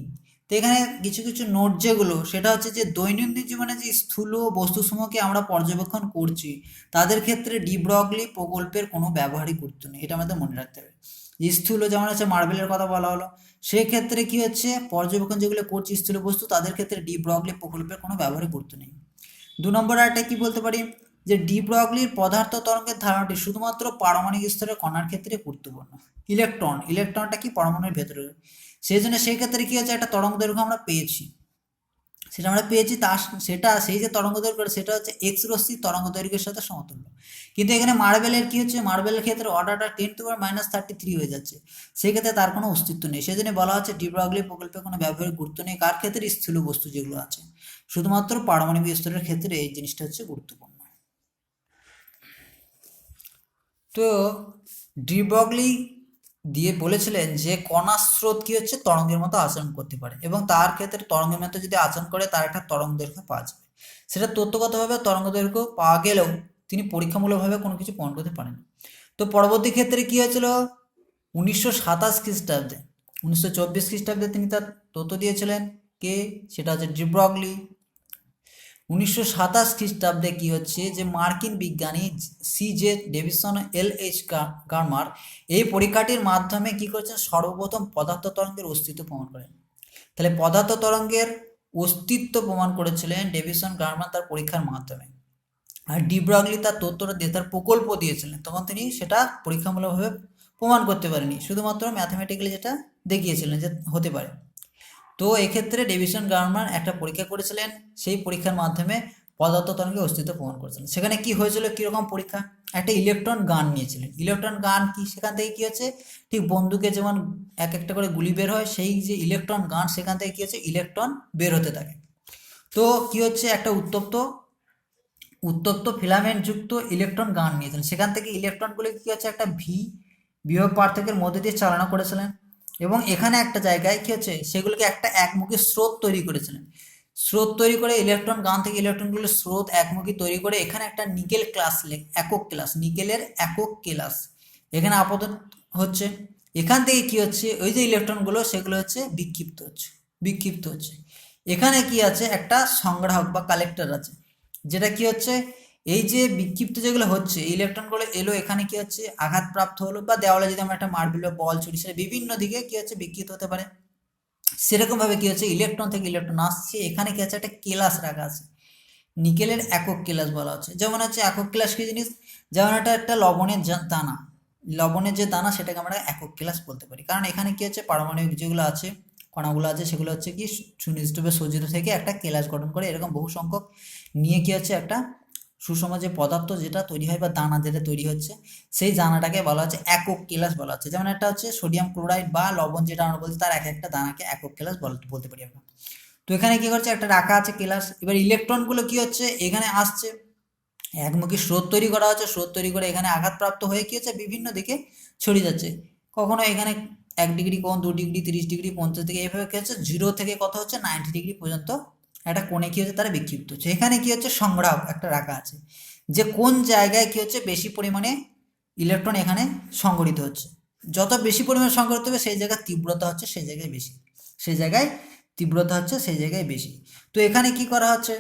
তো এখানে কিছু কিছু নোট যেগুলো সেটা হচ্ছে যে দৈনন্দিন জীবনে যে স্থূল বস্তুসমূহকে আমরা পর্যবেক্ষণ করছি তাদের ক্ষেত্রে ডি ব্রগলি প্রকল্পের কোনো ব্যবহারই গুরুত্ব নেই, এটা আমাদের মনে রাখতে হবে। যে স্থূল যেমন হচ্ছে মার্বেলের কথা বলা হলো, সেক্ষেত্রে কি হচ্ছে পর্যবেক্ষণ যেগুলো করছি স্থূল বস্তু তাদের ক্ষেত্রে ডি ব্রগলি প্রকল্পের কোনো ব্যবহারই গুরুত্ব নেই। 2 নম্বর আরেকটা কি বলতে পারি, যে ডি ব্রগলির পদার্থ তরঙ্গের ধারণাটি শুধুমাত্র পারমাণবিক স্তরের কণার ক্ষেত্রে গুরুত্বপূর্ণ। ইলেকট্রনটা কি পরমাণুর ভেতরে, সেই জন্য সেই ক্ষেত্রে কি হচ্ছে একটা তরঙ্গ দৈর্ঘ্য আমরা পেয়েছি, সেটা আমরা পেয়েছি, তার সেটা সেই যে তরঙ্গ দৈর্ঘ্য সেটা হচ্ছে এক্স রশ্মি তরঙ্গ দৈর্ঘ্যের সাথে সমতুল্য। কিন্তু এখানে মার্বেলের কি হচ্ছে, মার্বেলের ক্ষেত্রে অর্ডারটা 10⁻³ হয়ে যাচ্ছে, সেক্ষেত্রে তার কোনো অস্তিত্ব নেই। সেজন্য বলা হচ্ছে ডি ব্রগলি প্রকল্পে কোনো ব্যবহারিক গুরুত্ব নেই। কার ক্ষেত্রে? স্থূল বস্তু যেগুলো আছে, শুধুমাত্র পারমাণবিক স্তরের ক্ষেত্রে এই জিনিসটা হচ্ছে গুরুত্বপূর্ণ। তো ডি ব্রগলি দিয়ে বলেছিলেন যে কণার স্রোত কি হচ্ছে তরঙ্গের মতো আচরণ করতে পারে, এবং তার ক্ষেত্রে তরঙ্গের মতো যদি আচরণ করে তার একটা তরঙ্গ দৈর্ঘ্য পাওয়া যাবে। সেটা তথ্যগতভাবে তরঙ্গ দৈর্ঘ্য পাওয়া গেলেও তিনি পরীক্ষামূলকভাবে কোনো কিছু প্রমাণ করতে পারেন। তো পরবর্তী ক্ষেত্রে কি হয়েছিল, 1927 খ্রিস্টাব্দে, 1924 খ্রিস্টাব্দে তিনি তার তথ্য দিয়েছিলেন। কে? সেটা হচ্ছে ডি ব্রগলি। 1927 খ্রিস্টাব্দে কি হচ্ছে যে মার্কিন বিজ্ঞানী CJ ডেভিসন LH গার্মার এই পরীক্ষাটির মাধ্যমে কি করেছেন, সর্বপ্রথম পদার্থ তরঙ্গের অস্তিত্ব প্রমাণ করেন। তাহলে পদার্থ তরঙ্গের অস্তিত্ব প্রমাণ করেছিলেন ডেভিসন গার্মার তার পরীক্ষার মাধ্যমে। আর ডি ব্রগলি তার তথ্যটা দিয়ে তার প্রকল্প দিয়েছিলেন, তখন তিনি সেটা পরীক্ষামূলকভাবে প্রমাণ করতে পারেনি, শুধুমাত্র ম্যাথামেটিক্যালি যেটা দেখিয়েছিলেন যে হতে পারে। তো এক্ষেত্রে ডেভিসন গার্মার একটা পরীক্ষা করেছিলেন, সেই পরীক্ষার মাধ্যমে পদার্থ তরঙ্গের অস্তিত্ব প্রমাণ করেছিলেন। সেখানে কি হয়েছিল, কিরকম পরীক্ষা, একটা ইলেকট্রন গান নিয়েছিলেন। ইলেকট্রন গান কি, সেখান থেকে কি হচ্ছে, ঠিক বন্দুকে যেমন এক একটা করে গুলি বের হয়, সেই যে ইলেকট্রন গান সেখান থেকে কি হচ্ছে ইলেকট্রন বের হতে থাকে। তো কি হচ্ছে, একটা উত্তপ্ত ফিলামেন্ট যুক্ত ইলেকট্রন গান নিয়েছিলেন, সেখান থেকে ইলেকট্রনগুলো কি হচ্ছে একটা বিভব পার্থক্যের মধ্যে দিয়ে চালনা করেছিলেন, এবং এখানে একটা জায়গায় কি হচ্ছে সেগুলোকে একটা একমুখী স্রোত তৈরি করেছিলেন। স্রোত তৈরি করে ইলেকট্রন গান থেকে ইলেকট্রনগুলো স্রোত একমুখী তৈরি করে এখানে একটা নিকেল ক্লাস একক ক্লাস, নিকেলের একক ক্লাস এখানে আপাতত হচ্ছে। এখান থেকে কি হচ্ছে, ওই যে ইলেকট্রনগুলো সেগুলো হচ্ছে বিক্ষিপ্ত হচ্ছে। এখানে কি আছে, একটা সংগ্রাহক বা কালেক্টর আছে, যেটা কি হচ্ছে এই যে বিক্ষিপ্ত যেগুলো হচ্ছে ইলেকট্রনগুলো এলো, এখানে কি হচ্ছে আঘাতপ্রাপ্ত হলো, বা দেওয়ালে যদি আমরা একটা মার্বেল বা বল ছুড়ি, সেটা বিভিন্ন দিকে কি হচ্ছে বিক্ষিপ্ত হতে পারে। সেরকম ভাবে কি হচ্ছে ইলেকট্রন থেকে ইলেকট্রন আসছে, এখানে কি আছে একটা কেলাস রাখা আছে, নিকেলের একক কেলাস বলা হচ্ছে। যেমন হচ্ছে একক কেলাস কি জিনিস, যেমন একটা লবণের দানা, লবণের যে দানা সেটাকে আমরা একক কেলাস বলতে পারি, কারণ এখানে কি হচ্ছে পারমাণবিক যেগুলো আছে কণাগুলো আছে সেগুলো হচ্ছে কি সুনির্দিষ্টভাবে সজ্জিত থেকে একটা কেলাস গঠন করে, এরকম বহু সংখ্যক নিয়ে কি হচ্ছে একটা সুষম যে পদার্থ যেটা তৈরি হয় বা দানা যেটা তৈরি হচ্ছে, সেই দানাটাকে বলা হচ্ছে একক কেলাস বলা হচ্ছে। যেমন একটা হচ্ছে সোডিয়াম ক্লোরাইড বা লবণ যেটা আমরা বলছি, তার এক একটা দানাকে একক কেলাস বলতে পারি আমরা। তো এখানে কি করছে, একটা রাখা আছে কেলাস। এবার ইলেকট্রনগুলো কি হচ্ছে এখানে আসছে, একমুখী স্রোত তৈরি করা হচ্ছে, স্রোত তৈরি করে এখানে আঘাতপ্রাপ্ত হয়ে কি হচ্ছে বিভিন্ন দিকে ছড়িয়ে যাচ্ছে। কখনো এখানে 1 ডিগ্রি কোণ, 2 ডিগ্রি, 30 ডিগ্রি, 50 ডিগ্রি, এইভাবে কি হচ্ছে 0 থেকে কত হচ্ছে 90 ডিগ্রি পর্যন্ত একটা কোণে কি হচ্ছে তারা বিক্ষিপ্ত হচ্ছে। এখানে কি হচ্ছে সংগ্রাহক একটা রাখা আছে, যে কোন জায়গায় কি হচ্ছে বেশি পরিমাণে ইলেকট্রন এখানে সংগঠিত হচ্ছে। যত বেশি পরিমাণে সংগঠিত হবে সেই জায়গায় তীব্রতা হচ্ছে সেই জায়গায় বেশি, সেই জায়গায় তীব্রতা হচ্ছে সেই জায়গায় বেশি। তো এখানে কি করা হচ্ছে,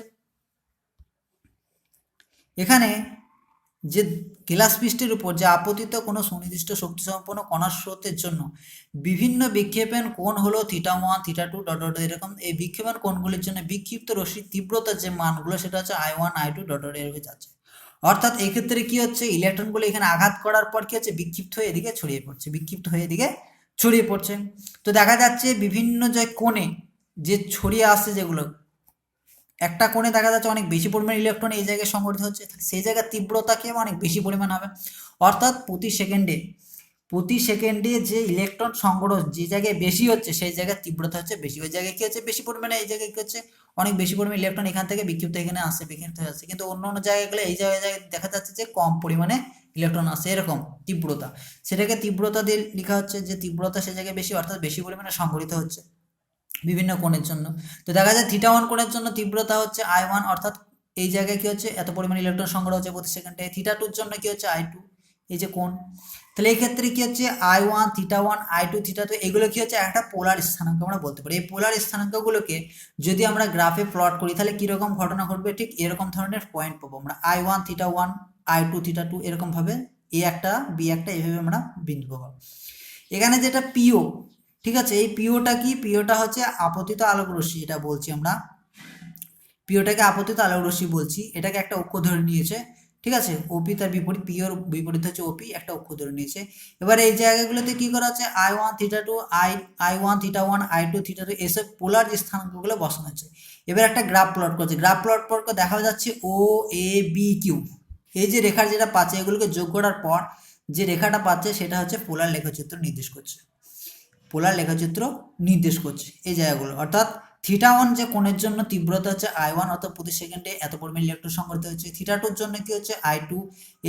এখানে যে কেলাস পৃষ্ঠের উপর যে আপতিত কোনো সুনির্দিষ্ট শক্তিসম্পন্ন কণার স্রোতের জন্য বিভিন্ন বিক্ষেপণ কোণ হলো θ1, θ2 ডট ডট এরকম, এই বিক্ষেপণ কোণগুলির জন্য বিক্ষিপ্ত রশ্মির তীব্রতার যে মানগুলো সেটা হচ্ছে I1 I2 ডট ডট এর হয়ে যাচ্ছে। অর্থাৎ এক্ষেত্রে কি হচ্ছে ইলেকট্রনগুলো এখানে আঘাত করার পর কি হচ্ছে বিক্ষিপ্ত হয়ে এদিকে ছড়িয়ে পড়ছে, বিক্ষিপ্ত হয়ে এদিকে ছড়িয়ে পড়ছে। তো দেখা যাচ্ছে বিভিন্ন যে কোণে যে ছড়িয়ে আসছে, যেগুলো একটা কোণে দেখা যাচ্ছে অনেক বেশি পরিমাণ ইলেকট্রন এই জায়গায় সংগঠিত হচ্ছে, সেই জায়গার তীব্রতা কি অনেক বেশি পরিমাণ হবে। অর্থাৎ প্রতি সেকেন্ডে যে ইলেকট্রন সংগ্রহ যে জায়গায় বেশি হচ্ছে সেই জায়গায় তীব্রতা হচ্ছে বেশি, ওই জায়গায় কি হচ্ছে বেশি পরিমাণে, এই জায়গায় কি হচ্ছে অনেক বেশি পরিমাণে ইলেকট্রন এখান থেকে বিক্ষিপ্ত এখানে আসছে, বিক্ষিপ্ত হয়ে আসছে। কিন্তু অন্য অন্য জায়গায় গেলে এই জায়গায় দেখা যাচ্ছে যে কম পরিমাণে ইলেকট্রন আসছে, এরকম তীব্রতা, সেটাকে তীব্রতা দিয়ে লেখা হচ্ছে যে তীব্রতা সে জায়গায় বেশি, অর্থাৎ বেশি পরিমাণে সংগঠিত হচ্ছে বিভিন্ন কোণের জন্য। তো দেখা যায় θ1 কোণের জন্য তীব্রতা হচ্ছে I1, অর্থাৎ এই জায়গায় কি হচ্ছে এত পরিমাণ ইলেকট্রন সংগ্রহ হচ্ছে প্রতি সেকেন্ডে। θ2 জন্য কি হচ্ছে I2, এই যে কোণ। তাহলে এই ক্ষেত্রে কি হচ্ছে I1 θ1 I2 θ2 এগুলো কি হচ্ছে একটা পোলার স্থানাঙ্ক আমরা বলতে পারি। এই পোলার স্থানাঙ্কগুলোকে যদি আমরা গ্রাফে প্লট করি তাহলে কিরকম ঘটনা ঘটবে, ঠিক এরকম ধরনের পয়েন্ট পাবো আমরা, I1 θ1 I2 θ2 এরকম ভাবে এ একটা বি একটা এইভাবে আমরা বিন্দু পাবো। এখানে যেটা পিও, ঠিক আছে, এই পিওটা কি, পিওটা হচ্ছে আপতিত আলোক রশ্মি, যেটা বলছি আমরা পিওটাকে আপতিত আলোক রশ্মি বলছি, এটাকে একটা অক্ষ ধরে নিয়েছে, ঠিক আছে, ওপি তার বিপরীত, পি এর বিপরীত হচ্ছে ওপি, একটা অক্ষ ধরে নিয়েছে। এবার এই জায়গাগুলোতে কি করা আছে, I1 theta two I1 theta 1 I2 theta 2 এসব পোলার যে স্থানাঙ্কগুলো বসানো আছে। এবার একটা গ্রাফ প্লট করছে, গ্রাফ প্লট করে দেখা যাচ্ছে ও এ বি কিউ, এই যে রেখার যেটা পাচ্ছে এগুলোকে যোগ করার পর যে রেখাটা পাচ্ছে সেটা হচ্ছে পোলার লেখচিত্র নির্দেশ করছে, পোলার লেখচিত্র নির্দেশ করছে এই জায়গাগুলো। অর্থাৎ থিটা 1 যে কোণের জন্য তীব্রতা হচ্ছে I1, অর্থাৎ প্রতি সেকেন্ডে এত পরিমাণ ইলেকট্রন সংঘটিত হচ্ছে। থিটা 2 জন্য কি হচ্ছে I2।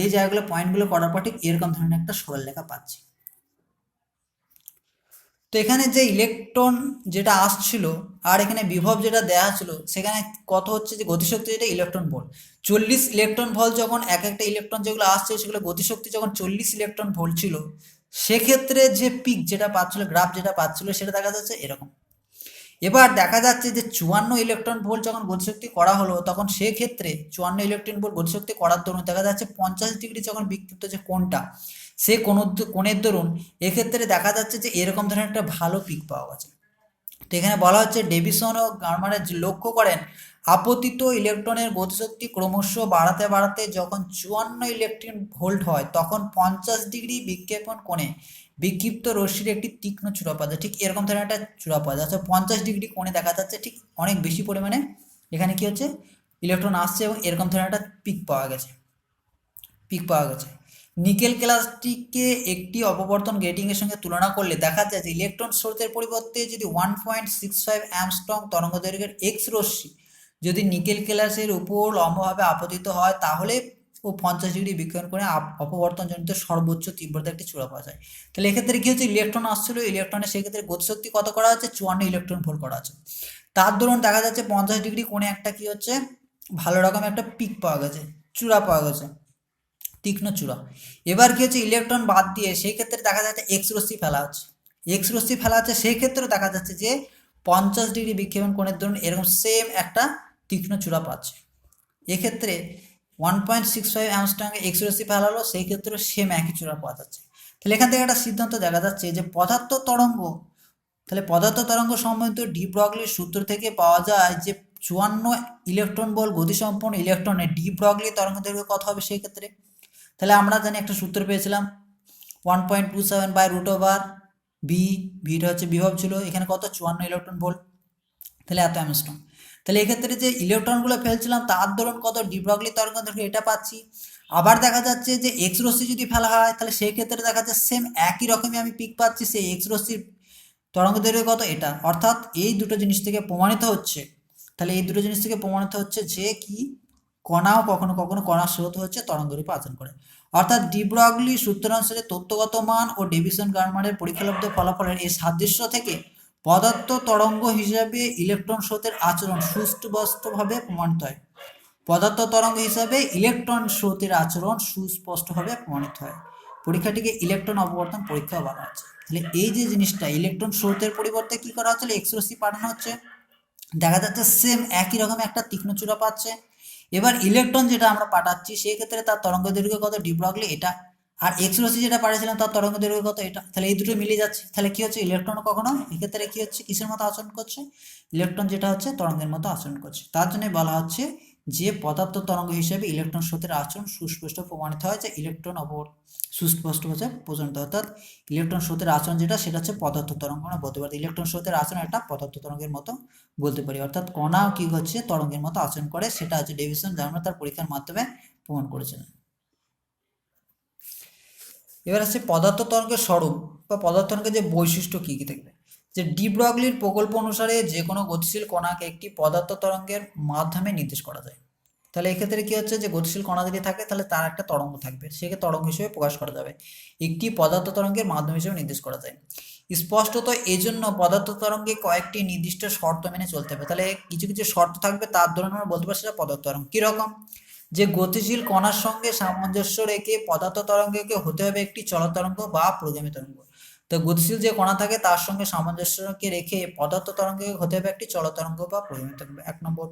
এই জায়গাগুলো পয়েন্টগুলো করার পর ঠিক এরকম ধরনের একটা সরল রেখা পাচ্ছি। তো এখানে যে ইলেকট্রন যেটা আসছিল আর এখানে বিভব যেটা দেওয়া ছিল সেখানে কত হচ্ছে যে গতিশক্তি যেটা ইলেকট্রন ভোল্ট, 40 ইলেকট্রন ভোল্ট যখন এক একটা ইলেকট্রন যেগুলো আসছে সেগুলো গতিশক্তি যখন 40 ইলেকট্রন ভোল্ট ছিল, সেক্ষেত্রে যে পিক যেটা পাচ্ছিল, গ্রাফ যেটা পাচ্ছিল সেটা দেখা যাচ্ছে এরকম। এবার দেখা যাচ্ছে যে 54 ইলেকট্রন ভোল্ট যখন গতিশক্তি করা হলো তখন সেক্ষেত্রে 54 ইলেকট্রন ভোল্ট গতিশক্তি করার দরুন দেখা যাচ্ছে 50 ডিগ্রি যখন বিক্ষিপ্ত যে কোণটা, সে কোণের দরুন এক্ষেত্রে দেখা যাচ্ছে যে এরকম ধরনের একটা ভালো পিক পাওয়া গেছে। তো এখানে বলা হচ্ছে ডেভিসন ও গারমারের লক্ষ্য করেন আপতিত ইলেকট্রনের গতিশক্তি ক্রমশ বাড়াতে বাড়াতে যখন 54 ইলেকট্রন ভোল্ট হয় তখন 50 ডিগ্রি বিক্ষেপণ কোণে বিক্ষিপ্ত রশ্মির একটি তীক্ষ্ণ চূড়া পাওয়া যায়। ঠিক এরকম ধরনের একটা চূড়া পাওয়া যাচ্ছে 50 ডিগ্রি কোণে, দেখা যাচ্ছে ঠিক অনেক বেশি পরিমাণে এখানে কি হচ্ছে ইলেকট্রন আসছে এবং এরকম ধরনের একটা পিক পাওয়া গেছে। নিকেল ক্লাসটিকে একটি অপবর্তন গ্রেটিংয়ের সঙ্গে তুলনা করলে দেখা যায় যে ইলেকট্রন স্রোতের পরিবর্তে যদি 1.65 অ্যামস্ট্রং তরঙ্গ দৈর্ঘ্যের এক্স রশ্মি যদি নিকেল ক্লাসের উপর লম্বভাবে আপতিত হয় তাহলে ও 50 ডিগ্রি বিক্ষেপণ করে অপবর্তনজনিত সর্বোচ্চ তীব্রতা একটি চূড়া পাওয়া যায়। তাহলে এক্ষেত্রে কি হচ্ছে, ইলেকট্রন আসছিল, ইলেকট্রনের সেক্ষেত্রে গতিশক্তি কত করা হচ্ছে, 54 ইলেকট্রন ভোল্ট করা আছে। তার দরুন দেখা যাচ্ছে 50 ডিগ্রি কোণে একটা কি হচ্ছে ভালো রকম একটা পিক পাওয়া গেছে, চূড়া পাওয়া গেছে, তীক্ষ্ণ চূড়া। এবার কি হচ্ছে ইলেকট্রন বাদ দিয়ে সেই ক্ষেত্রে দেখা যাচ্ছে এক্স রশ্মি ফেলা হচ্ছে, সেই ক্ষেত্রেও দেখা যাচ্ছে যে 50 ডিগ্রি বিক্ষেপণ কোণের দরুন এরকম সেম একটা তীক্ষ্ণ চূড়া পাচ্ছে। এক্ষেত্রে 1.65 অ্যামস্ট্রং এক্স রশ্মি ফেলা হলো, সেই ক্ষেত্রে সেম একই চূড়া পাওয়া যাচ্ছে। তাহলে এখান থেকে একটা সিদ্ধান্ত দেখা যাচ্ছে যে পদার্থ তরঙ্গ সম্বন্ধিত ডি ব্রগলির সূত্র থেকে পাওয়া যায় যে 54 ইলেকট্রন বল গতিসম্পন্ন ইলেকট্রনের ডি ব্রগলি তরঙ্গ দৈর্ঘ্য কত হবে সেই ক্ষেত্রে। তাহলে আমরা জানি একটা সূত্র পেয়েছিলাম 1.27 বাই রুট ওভার বি, ভিটা হচ্ছে বিভব ছিল, এখানে কত 54 ইলেকট্রন ভোল্ট, তাহলে এত অ্যামস্ট্রং। তাহলে এক্ষেত্রে যে ইলেকট্রনগুলো ফেলছিলাম তার দরুন কত ডি ব্রগলি তরঙ্গ দৈর্ঘ্য এটা পাচ্ছি। আবার দেখা যাচ্ছে যে এক্স রশ্মি যদি ফেলা হয় তাহলে সেই ক্ষেত্রে দেখা যাচ্ছে সেম একই রকমই আমি পিক পাচ্ছি, সেই এক্স রশ্মির তরঙ্গ দৈর্ঘ্য কত এটা। অর্থাৎ এই দুটো জিনিস থেকে প্রমাণিত হচ্ছে, যে কি কণাও কখনো কখনো কণার স্রোত হচ্ছে তরঙ্গরূপে আচরণ করে। অর্থাৎ ডি ব্রগলি সূত্রানুসারে তত্ত্বগত মান ও ডেভিসন গারমারের পরীক্ষালব্ধ ফলাফলের এই সাদৃশ্য থেকে পদার্থ তরঙ্গ হিসাবে ইলেকট্রন স্রোতের আচরণ সুস্পষ্টভাবে প্রমাণিত হয়। পরীক্ষাটিকে ইলেকট্রন অপবর্তন পরীক্ষা বলা হচ্ছে। তাহলে এই যে জিনিসটা ইলেকট্রন স্রোতের পরিবর্তে কি করা হচ্ছে, এক্স রশ্মি পাঠানো হচ্ছে, দেখা যাচ্ছে সেম একই রকম একটা তীক্ষ্ণ চূড়া পাচ্ছে। এবার ইলেকট্রন যেটা আমরা পাঠাচ্ছি সেই ক্ষেত্রে তার তরঙ্গ দৈর্ঘ্য কত ডি ব্রগলি এটা, আর এক্স রশ্মি যেটা পাঠিয়েছিলাম তার তরঙ্গ দৈর্ঘ্য কত এটা। তাহলে এই দুটো মিলে যাচ্ছে, তাহলে কি হচ্ছে ইলেকট্রন কখনো এক্ষেত্রে কি হচ্ছে কিসের মতো আচরণ করছে, ইলেকট্রন যেটা হচ্ছে তরঙ্গের মতো আচরণ করছে। তার জন্য বলা হচ্ছে যে পদার্থ তরঙ্গ হিসেবে ইলেকট্রন স্রোতের আচরণ সুস্পষ্ট প্রমাণিত হয়, যে ইলেকট্রন সুস্পষ্টভাবে প্রমাণিত, অর্থাৎ ইলেকট্রন স্রোতের আচরণ যেটা সেটা হচ্ছে পদার্থ তরঙ্গ আমরা বলতে পারি। ইলেকট্রন স্রোতের আচরণ একটা পদার্থ তরঙ্গের মতো বলতে পারি, অর্থাৎ কণা কি হচ্ছে তরঙ্গের মতো আচরণ করে, সেটা হচ্ছে ডেভিসন জার্মার তার পরীক্ষার মাধ্যমে প্রমাণ করেছেন। এবার আসছে পদার্থ তরঙ্গের স্বরূপ বা পদার্থ তরঙ্গের যে বৈশিষ্ট্য কি কি থাকবে। যে ডি ব্রগলির প্রকল্প অনুসারে যে কোনো গতিশীল কণাকে একটি পদার্থ তরঙ্গের মাধ্যমে নির্দেশ করা যায়। তাহলে এক্ষেত্রে কি হচ্ছে যে গতিশীল কণা যদি থাকে তাহলে তার একটা তরঙ্গ থাকবে, সেকে তরঙ্গ হিসেবে প্রকাশ করা যাবে, একটি পদার্থ তরঙ্গের মাধ্যম হিসেবে নির্দেশ করা যায়। স্পষ্টত এই জন্য পদার্থ তরঙ্গে কয়েকটি নির্দিষ্ট শর্ত মেনে চলতে হবে। তাহলে কিছু কিছু শর্ত থাকবে, তার ধরুন আমরা বলতে পারছি পদার্থ তরঙ্গ কিরকম, যে গতিশীল কণার সঙ্গে সামঞ্জস্য রেখে পদার্থ তরঙ্গকে হতে হবে একটি চলৎ তরঙ্গ বা প্রগামী তরঙ্গ। তো গতিশীল যে কণা থাকে তার সঙ্গে সামঞ্জস্যকে রেখে পদার্থ তরঙ্গকে হতে হবে একটি চলৎ তরঙ্গ বা প্রগামী তরঙ্গ, 1 নম্বর।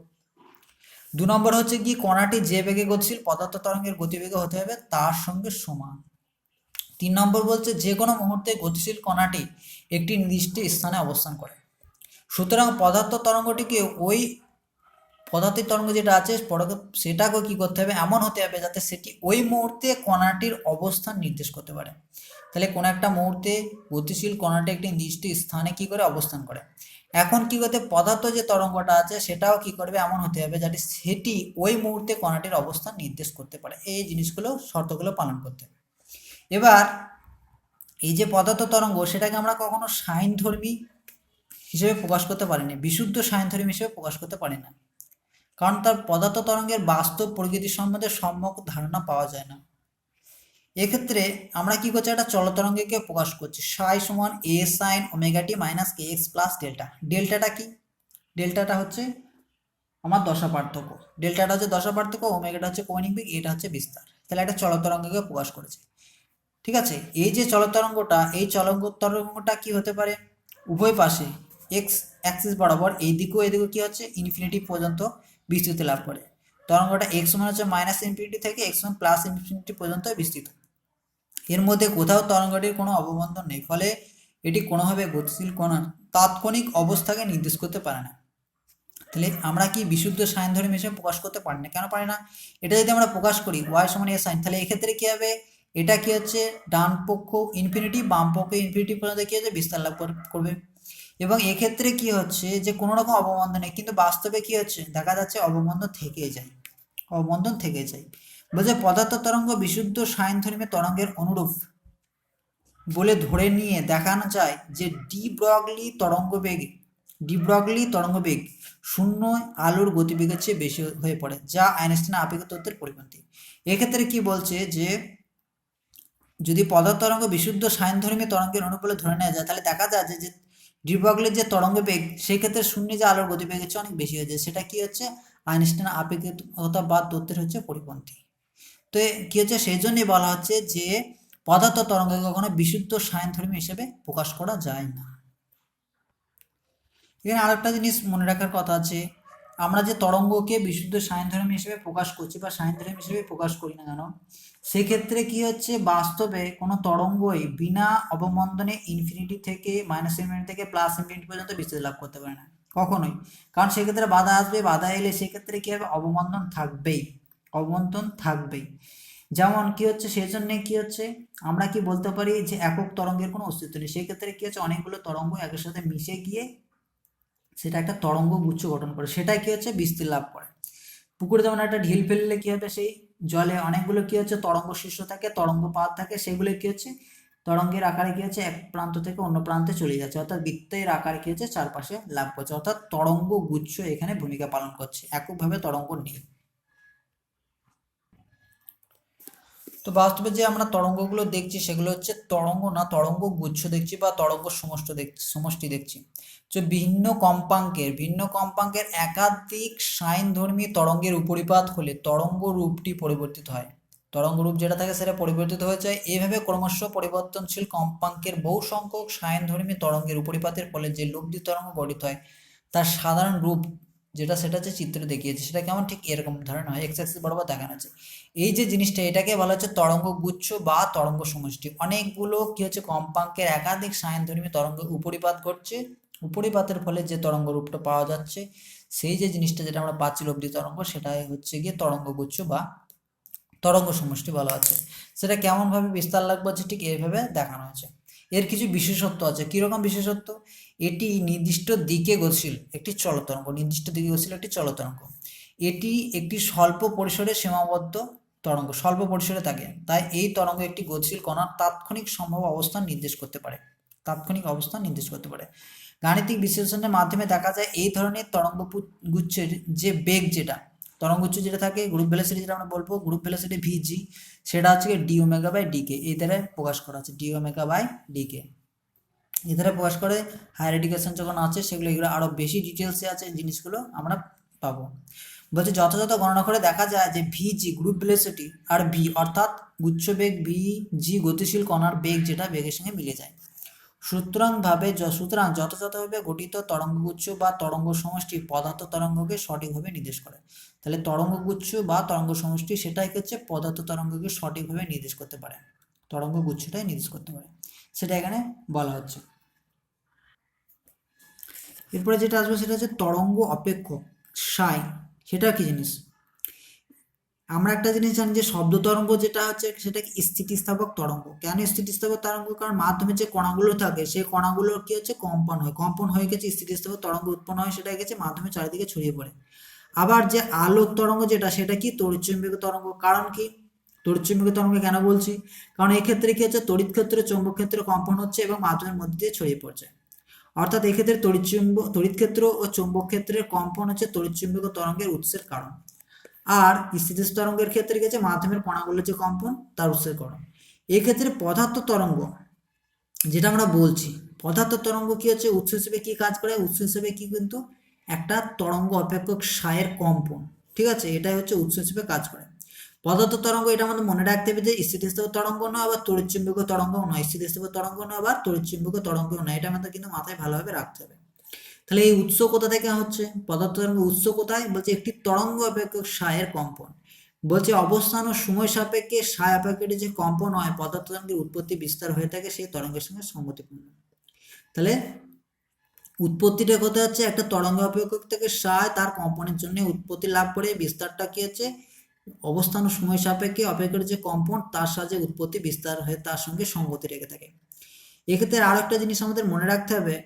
2 নম্বর হচ্ছে কি কণাটি যে বেগে গতিশীল পদার্থ তরঙ্গের গতিবেগে হতে হবে তার সঙ্গে সমান। 3 নম্বর বলছে যে কোনো মুহূর্তে গতিশীল কণাটি একটি নির্দিষ্ট স্থানে অবস্থান করে, সুতরাং পদার্থ তরঙ্গটিকে ওই পদার্থিক তরঙ্গ যেটা আছে সেটাকেও কি করতে হবে, এমন হতে হবে যাতে সেটি ওই মুহূর্তে কণাটির অবস্থান নির্দেশ করতে পারে। তাহলে কোনো একটা মুহূর্তে গতিশীল কণাটি একটি নির্দিষ্ট স্থানে কি করে অবস্থান করে। এখন কি করতে, পদার্থ যে তরঙ্গটা আছে সেটাও কি করবে, এমন হতে হবে যাতে সেটি ওই মুহূর্তে কণাটির অবস্থান নির্দেশ করতে পারে। এই জিনিসগুলো শর্তগুলো পালন করতে হবে। এবার এই যে পদার্থ তরঙ্গ, সেটাকে আমরা কখনো সাইনধর্মী হিসেবে প্রকাশ করতে পারি না, বিশুদ্ধ সাইনধর্মী হিসেবে প্রকাশ করতে পারি না, কারণ তার পদার্থ তরঙ্গের বাস্তব প্রকৃতি সম্বন্ধে সম্যক ধারণা পাওয়া যায় না। এক্ষেত্রে আমরা কি করছি, একটা চলতরঙ্গকে প্রকাশ করছি, সাই সমান এ সাইন ওমেগা টি মাইনাস কে এক্স প্লাস ডেল্টা। ডেল্টাটা কি, ডেল্টাটা হচ্ছে আমার দশা পার্থক্য, ডেল্টাটা হচ্ছে দশা পার্থক্য, ওমেগাটা হচ্ছে কৌণিক বেগ, এটা হচ্ছে বিস্তার। তাহলে একটা চলতরঙ্গকে প্রকাশ করেছে। ঠিক আছে, এই যে চলতরঙ্গটা, এই তরঙ্গটা কি হতে পারে, উভয় পাশে এক্স অ্যাক্সিস বরাবর এই দিকেও কি হচ্ছে ইনফিনিটি পর্যন্ত বিস্তৃতি লাভ করে। তরঙ্গটা এক্স সমান হচ্ছে মাইনাস ইনফিনিটি থেকে এক্স সমান প্লাস ইনফিনিটি পর্যন্ত বিস্তৃত। এর মধ্যে কোথাও তরঙ্গটির কোনো অববন্ধন নেই, ফলে এটি কোনোভাবে গতিশীল কণার তাৎক্ষণিক অবস্থাকে নির্দেশ করতে পারে না। তাহলে আমরা কি বিশুদ্ধ সাইনধর্মী হিসেবে প্রকাশ করতে পারি না, কেন পারি না? এটা যদি আমরা প্রকাশ করি ওয়াই সমান এ সাইন, তাহলে এক্ষেত্রে কি হবে, এটা কি হচ্ছে ডান পক্ষ ইনফিনিটি, বাম পক্ষ ইনফিনিটি পর্যন্ত কি হচ্ছে বিস্তার লাভ করবে। এবং এক্ষেত্রে কি হচ্ছে যে কোনো রকম অববন্ধন নেই, কিন্তু বাস্তবে কি হচ্ছে দেখা যাচ্ছে অববন্ধন থেকে যায়, অববন্ধন থেকে যায়। বলছে পদার্থ তরঙ্গ বিশুদ্ধ সাইনধর্মী তরঙ্গের অনুরূপ বলে ধরে নিয়ে দেখানো যায় যে ডি ব্রগলি তরঙ্গবেগ শূন্য আলোর গতিবেগের চেয়ে বেশি হয়ে পড়ে, যা আইনস্টাইনের আপেক্ষিক তত্ত্বের পরিপন্থী। এক্ষেত্রে কি বলছে যে যদি পদার্থ তরঙ্গ বিশুদ্ধ সাইনধর্মী তরঙ্গের অনুরূপ বলে ধরে নেওয়া যায়, তাহলে দেখা যায় যে ডি ব্রগলির যে তরঙ্গবেগ, সেই ক্ষেত্রে শূন্য যে আলোর গতিবেগের চেয়ে অনেক বেশি হয়ে যায়, সেটা কি হচ্ছে আইনস্টাইনের আপেক্ষিকতা তত্ত্বের হচ্ছে পরিপন্থী। তো কি হচ্ছে, সেই জন্যই বলা হচ্ছে যে পদার্থ তরঙ্গকে কখনো বিশুদ্ধ সাইনধর্মী হিসেবে প্রকাশ করা যায় না। এখানে আরেকটা জিনিস মনে রাখার কথা আছে, আমরা যে তরঙ্গকে বিশুদ্ধ সাইনধর্মী হিসেবে প্রকাশ করছি বা সাইনধর্মী হিসেবে প্রকাশ করি না কেন, সেক্ষেত্রে কি হচ্ছে বাস্তবে কোনো তরঙ্গই বিনা অবমন্দনে ইনফিনিটি থেকে মাইনাস ইনফিনিটি থেকে প্লাস ইনফিনিটি পর্যন্ত বিস্তৃতি লাভ করতে পারে না কখনোই, কারণ সেক্ষেত্রে বাধা আসবে, বাধা এলে সেক্ষেত্রে কি হবে, অবমন্দন থাকবেই, অবমন্দন থাকবেই। যেমন কি হচ্ছে, সেই জন্য কি হচ্ছে আমরা কি বলতে পারি যে একক তরঙ্গের কোনো অস্তিত্ব নেই, সেই ক্ষেত্রে কি হচ্ছে অনেকগুলো তরঙ্গ একের সাথে মিশে গিয়ে সেটা একটা তরঙ্গ গুচ্ছ গঠন করে, সেটাই কি হচ্ছে বিস্তীর লাভ করে। পুকুরে যেমন একটা ঢিল ফেললে কি হবে, সেই জলে অনেকগুলো কি হচ্ছে তরঙ্গ শীর্ষ থাকে, তরঙ্গ পাত থাকে, সেগুলো কি হচ্ছে তরঙ্গের আকারে কি হচ্ছে এক প্রান্ত থেকে অন্য প্রান্তে চলে যাচ্ছে, অর্থাৎ বৃত্তের আকারে কি হচ্ছে চারপাশে লাভ করছে, অর্থাৎ তরঙ্গ গুচ্ছ এখানে ভূমিকা পালন করছে, এককভাবে তরঙ্গ নেই। তো বাস্তবে যে আমরা তরঙ্গগুলো দেখছি সেগুলো হচ্ছে তরঙ্গ না, তরঙ্গ গুচ্ছ দেখছি বা তরঙ্গ সমষ্টি দেখছি। যে ভিন্ন কম্পাঙ্কের একাধিক সাইনধর্মী তরঙ্গের উপরিপাত হলে তরঙ্গ রূপটি পরিবর্তিত হয়, তরঙ্গ রূপ যেটা থাকে সেটা পরিবর্তিত হয়ে যায়। এইভাবে ক্রমশ পরিবর্তনশীল কম্পাঙ্কের বহু সংখ্যক সাইনধর্মী তরঙ্গের উপরিপাতের ফলে যে লব্ধি তরঙ্গ গঠিত হয় তার সাধারণ রূপ সেটা হচ্ছে চিত্রে দেখিয়েছে, সেটা কেমন ঠিক এরকম ধরনের হয়, এক্স অ্যাক্সিস বরাবর দেখানো আছে। এই যে জিনিসটা এটাকে বলা হচ্ছে তরঙ্গ গুচ্ছ বা তরঙ্গ সমষ্টি। অনেকগুলো কি হচ্ছে কম্পাঙ্কের একাধিক সাইনধর্মী তরঙ্গ উপরিপাত ঘটছে, উপরিপাতের ফলে যে তরঙ্গ রূপটা পাওয়া যাচ্ছে, সেই যে জিনিসটা যেটা আমরা পাচ্ছি লব্ধি তরঙ্গ, সেটাই হচ্ছে গিয়ে তরঙ্গ গুচ্ছ বা তরঙ্গ সমষ্টি বলা হচ্ছে। সেটা কেমন ভাবে বিস্তার লাভ করছে ঠিক এইভাবে দেখানো হচ্ছে। এর কিছু বিশেষত্ব আছে, কিরকম বিশেষত্ব, এটি নির্দিষ্ট দিকে গতিশীল একটি চলতরঙ্গ, নির্দিষ্ট দিকে গতিশীল একটি চলতরঙ্গ, এটি একটি স্বল্প পরিসরে সীমাবদ্ধ তরঙ্গ, স্বল্প পরিসরে থাকে, তাই এই তরঙ্গ একটি গতিশীল কণার তাৎক্ষণিক সম্ভব অবস্থান নির্দেশ করতে পারে, তাৎক্ষণিক অবস্থান নির্দেশ করতে পারে। গাণিতিক বিশ্লেষণের মাধ্যমে দেখা যায় এই ধরনের তরঙ্গ গুচ্ছের যে বেগ, যেটা তরঙ্গগুচ্ছ যেটা থাকে গ্রুপ ভেলোসিটি, যেটা আমরা বলবো গ্রুপ ভেলোসিটি ভিজি, সেটা হচ্ছে ডি ওমেগা বাই ডিকে, এই দ্বারা প্রকাশ করা আছে, ডি ওমেগা বাই ডিকে এই দ্বারা প্রকাশ করে। হায়ার এডুকেশন যখন আছে সেগুলো এগুলো আরো বেশি ডিটেলসে আছে, জিনিসগুলো আমরা পাবো। বলছে যথাযথ গণনা করে দেখা যায় যে ভিজি গ্রুপ ভেলোসিটি আর ভি অর্থাৎ গুচ্ছ বেগ ভি জি গতিশীল কণার বেগ, যেটা বেগের সঙ্গে মিলে যায়। সুতরাং যথাযথভাবে গঠিত তরঙ্গগুচ্ছ বা তরঙ্গ সমষ্টি পদার্থ তরঙ্গকে সঠিকভাবে নির্দেশ করে। তাহলে তরঙ্গগুচ্ছ বা তরঙ্গ সমষ্টি সেটাই হচ্ছে পদার্থ তরঙ্গকে সঠিকভাবে নির্দেশ করতে পারে, তরঙ্গগুচ্ছটাই নির্দেশ করতে পারে, সেটা এখানে বলা হচ্ছে। এরপরে যেটা আসবে সেটা হচ্ছে তরঙ্গ অপেক্ষক সাই, সেটা কি জিনিস? আমরা একটা জিনিস জানি যে শব্দ তরঙ্গ যেটা হচ্ছে সেটা কি স্থিতিস্থাপক তরঙ্গ। কেন স্থিতিস্থাপক তরঙ্গ? কারণ মাধ্যমে যে কণাগুলো থাকে সেই কণাগুলোর কি হচ্ছে কম্পন হয়, কম্পন হয়ে গেছে স্থিতিস্থাপক তরঙ্গ উৎপন্ন হয়, সেটা গেছে মাধ্যমে চারিদিকে ছড়িয়ে পড়ে। আবার যে আলোক তরঙ্গ যেটা সেটা কি তড়িৎচুম্বকীয় তরঙ্গ। কারণ কি তড়িৎচুম্বকীয় তরঙ্গ কেন বলছি? কারণ এক্ষেত্রে কি হচ্ছে তড়িৎ ক্ষেত্রে চৌম্বক ক্ষেত্রে কম্পন হচ্ছে এবং মাধ্যমের মধ্যে দিয়ে ছড়িয়ে পড়ছে। অর্থাৎ এক্ষেত্রে তড়িৎ ক্ষেত্র ও চৌম্বক ক্ষেত্রের কম্পন হচ্ছে তড়িৎচুম্বকীয় তরঙ্গের উৎসের কারণ। আর স্থিতিজ তরঙ্গের ক্ষেত্রে গেছে মাধ্যমের কণাগুলোর যে কম্পন তার উৎসের কারণ। এক্ষেত্রে পদার্থ তরঙ্গ যেটা আমরা বলছি, পদার্থ তরঙ্গ কি হচ্ছে উৎস হিসেবে কি কাজ করে? উৎস হিসেবে কি কিন্তু একটা তরঙ্গ অপেক্ষক সায়ের কম্পন, ঠিক আছে, এটাই হচ্ছে উৎস হিসেবে কাজ করে। পদার্থ তরঙ্গ এটা আমাদের মনে রাখতে হবে যে স্থিতিস্থাপক তরঙ্গ নয় আবার তড়িৎচুম্বকীয় তরঙ্গও নয়, স্থিতিস্থাপক তরঙ্গ নয় আবার তড়িৎচুম্বকীয় তরঙ্গও নয়, এটা আমাদের কিন্তু মাথায় ভালোভাবে রাখতে হবে। তাহলে এই উৎস কোথা থেকে হচ্ছে? পদার্থ তরঙ্গ উৎস কোথায়? বলছে একটি তরঙ্গ অপেক্ষক সায়ের কম্পন। বলছে অবস্থান ও সময় সাপেক্ষে সায় অপেক্ষকের যে কম্পন হয় পদার্থ তরঙ্গের উৎপত্তি বিস্তার হয়ে থাকে সেই তরঙ্গের সঙ্গে সঙ্গতিপূর্ণ। তাহলে উৎপত্তিটা কোথায় হচ্ছে? একটা তরঙ্গ অপেক্ষক থেকে সায় তার কম্পনের জন্য উৎপত্তি লাভ করে, বিস্তারটা কি হচ্ছে অবস্থান ও সময় সাপেক্ষে অপেক্ষকের যে কম্পন তার সাহায্যে উৎপত্তি বিস্তার হয়ে তার সঙ্গে সঙ্গতি রেখে থাকে। এক্ষেত্রে আরো একটা জিনিস আমাদের মনে রাখতে হবে,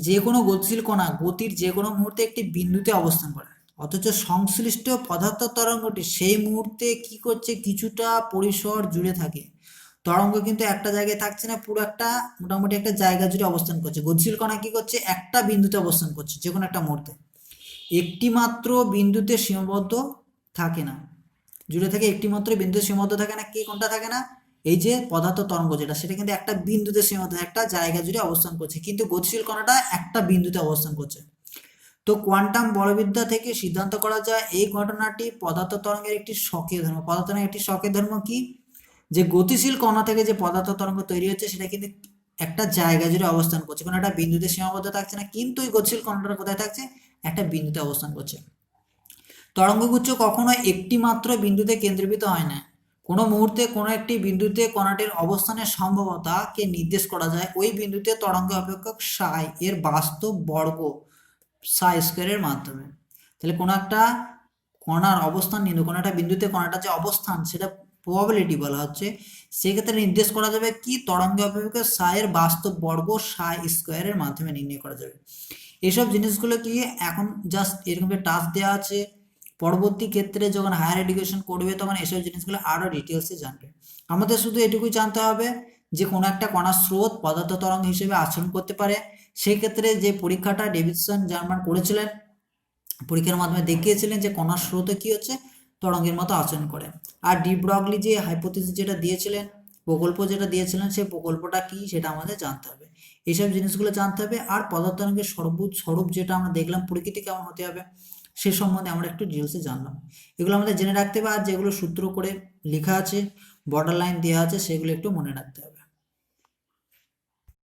যে কোনো গতিশীল কণা গতির যে কোনো মুহূর্তে একটি বিন্দুতে অবস্থান করে, অথচ সংশ্লিষ্ট পদার্থ তরঙ্গটি সেই মুহূর্তে কি করছে কিছুটা পরিসর জুড়ে থাকে। তরঙ্গ কিন্তু একটা জায়গায় থাকছে না, পুরো একটা মোটামুটি একটা জায়গা জুড়ে অবস্থান করছে। গতিশীল কণা কি করছে? একটা বিন্দুতে অবস্থান করছে যে কোনো একটা মুহূর্তে, একটি মাত্র বিন্দুতে সীমাবদ্ধ থাকে না, জুড়ে থেকে একটি মাত্র বিন্দুতে সীমাবদ্ধ থাকে না। কি কোনটা থাকে না? এই যে পদার্থ তরঙ্গ যেটা সেটা কিন্তু একটা বিন্দুতে সীমাবদ্ধ, একটা জায়গা জুড়ে অবস্থান করছে, কিন্তু গতিশীল কণাটা একটা বিন্দুতে অবস্থান করছে। তো কোয়ান্টাম বলবিদ্যা থেকে সিদ্ধান্ত করা যায় এই ঘটনাটি পদার্থ তরঙ্গের একটি স্বকীয় ধর্ম। পদার্থ তরঙ্গের একটি স্বকীয় ধর্ম কি? যে গতিশীল কণা থেকে যে পদার্থ তরঙ্গ তৈরি হচ্ছে সেটা কিন্তু একটা জায়গা জুড়ে অবস্থান করছে, কোনো একটা বিন্দুতে সীমাবদ্ধ থাকছে না, কিন্তু এই গতিশীল কণাটা কোথায় থাকছে? একটা বিন্দুতে অবস্থান করছে। তরঙ্গগুচ্ছ কখনো একটি মাত্র বিন্দুতে কেন্দ্রীভূত হয় না। কোনো মুহূর্তে কোনো একটি বিন্দুতে কণাটির অবস্থানের সম্ভাব্যতাকে নির্দেশ করা যায় ওই বিন্দুতে তরঙ্গ অপেক্ষক সাই এর বাস্তব বর্গ সাই স্কোয়ারের মাধ্যমে। তাহলে কোনো একটা কণার অবস্থান নির্ণয়, কোনো একটা বিন্দুতে কণাটার যে অবস্থান সেটা প্রবাবিলিটি বলা হচ্ছে, সেক্ষেত্রে নির্দেশ করা যাবে কি তরঙ্গ অপেক্ষক সাইয়ের বাস্তব বর্গ সাই স্কোয়ারের মাধ্যমে নির্ণয় করা যাবে। এসব জিনিসগুলো কি এখন জাস্ট এরকম টাস্ক দেওয়া আছে, পরবর্তী ক্ষেত্রে যখন হায়ার এডুকেশন করবে তখন এসব জিনিসগুলো আরও ডিটেলসে জানবে। আমাদের শুধু এটুকুই জানতে হবে যে কোনো একটা কণার স্রোত পদার্থ তরঙ্গ হিসেবে আচরণ করতে পারে। সেই ক্ষেত্রে যে পরীক্ষাটা ডেভিডসন জার্মান করেছিলেন, পরীক্ষার মাধ্যমে দেখিয়েছিলেন যে কণার স্রোতে কি হচ্ছে তরঙ্গের মতো আচরণ করে। আর ডি ব্রগলি যে হাইপোথিসিস যেটা দিয়েছিলেন, প্রকল্প যেটা দিয়েছিলেন, সেই প্রকল্পটা কি সেটা আমাদের জানতে হবে। এইসব জিনিসগুলো জানতে হবে। আর পদার্থ তরঙ্গের স্বরূপ যেটা আমরা দেখলাম, প্রকৃতি কেমন হতে হবে সে সম্বন্ধে আমরা একটু ডিটেলসে জানলাম। এগুলো আমাদের জেনে রাখতে হবে, আর যেগুলো সূত্র করে লেখা আছে, বর্ডার লাইন দেওয়া আছে, সেগুলো একটু মনে রাখতে হবে।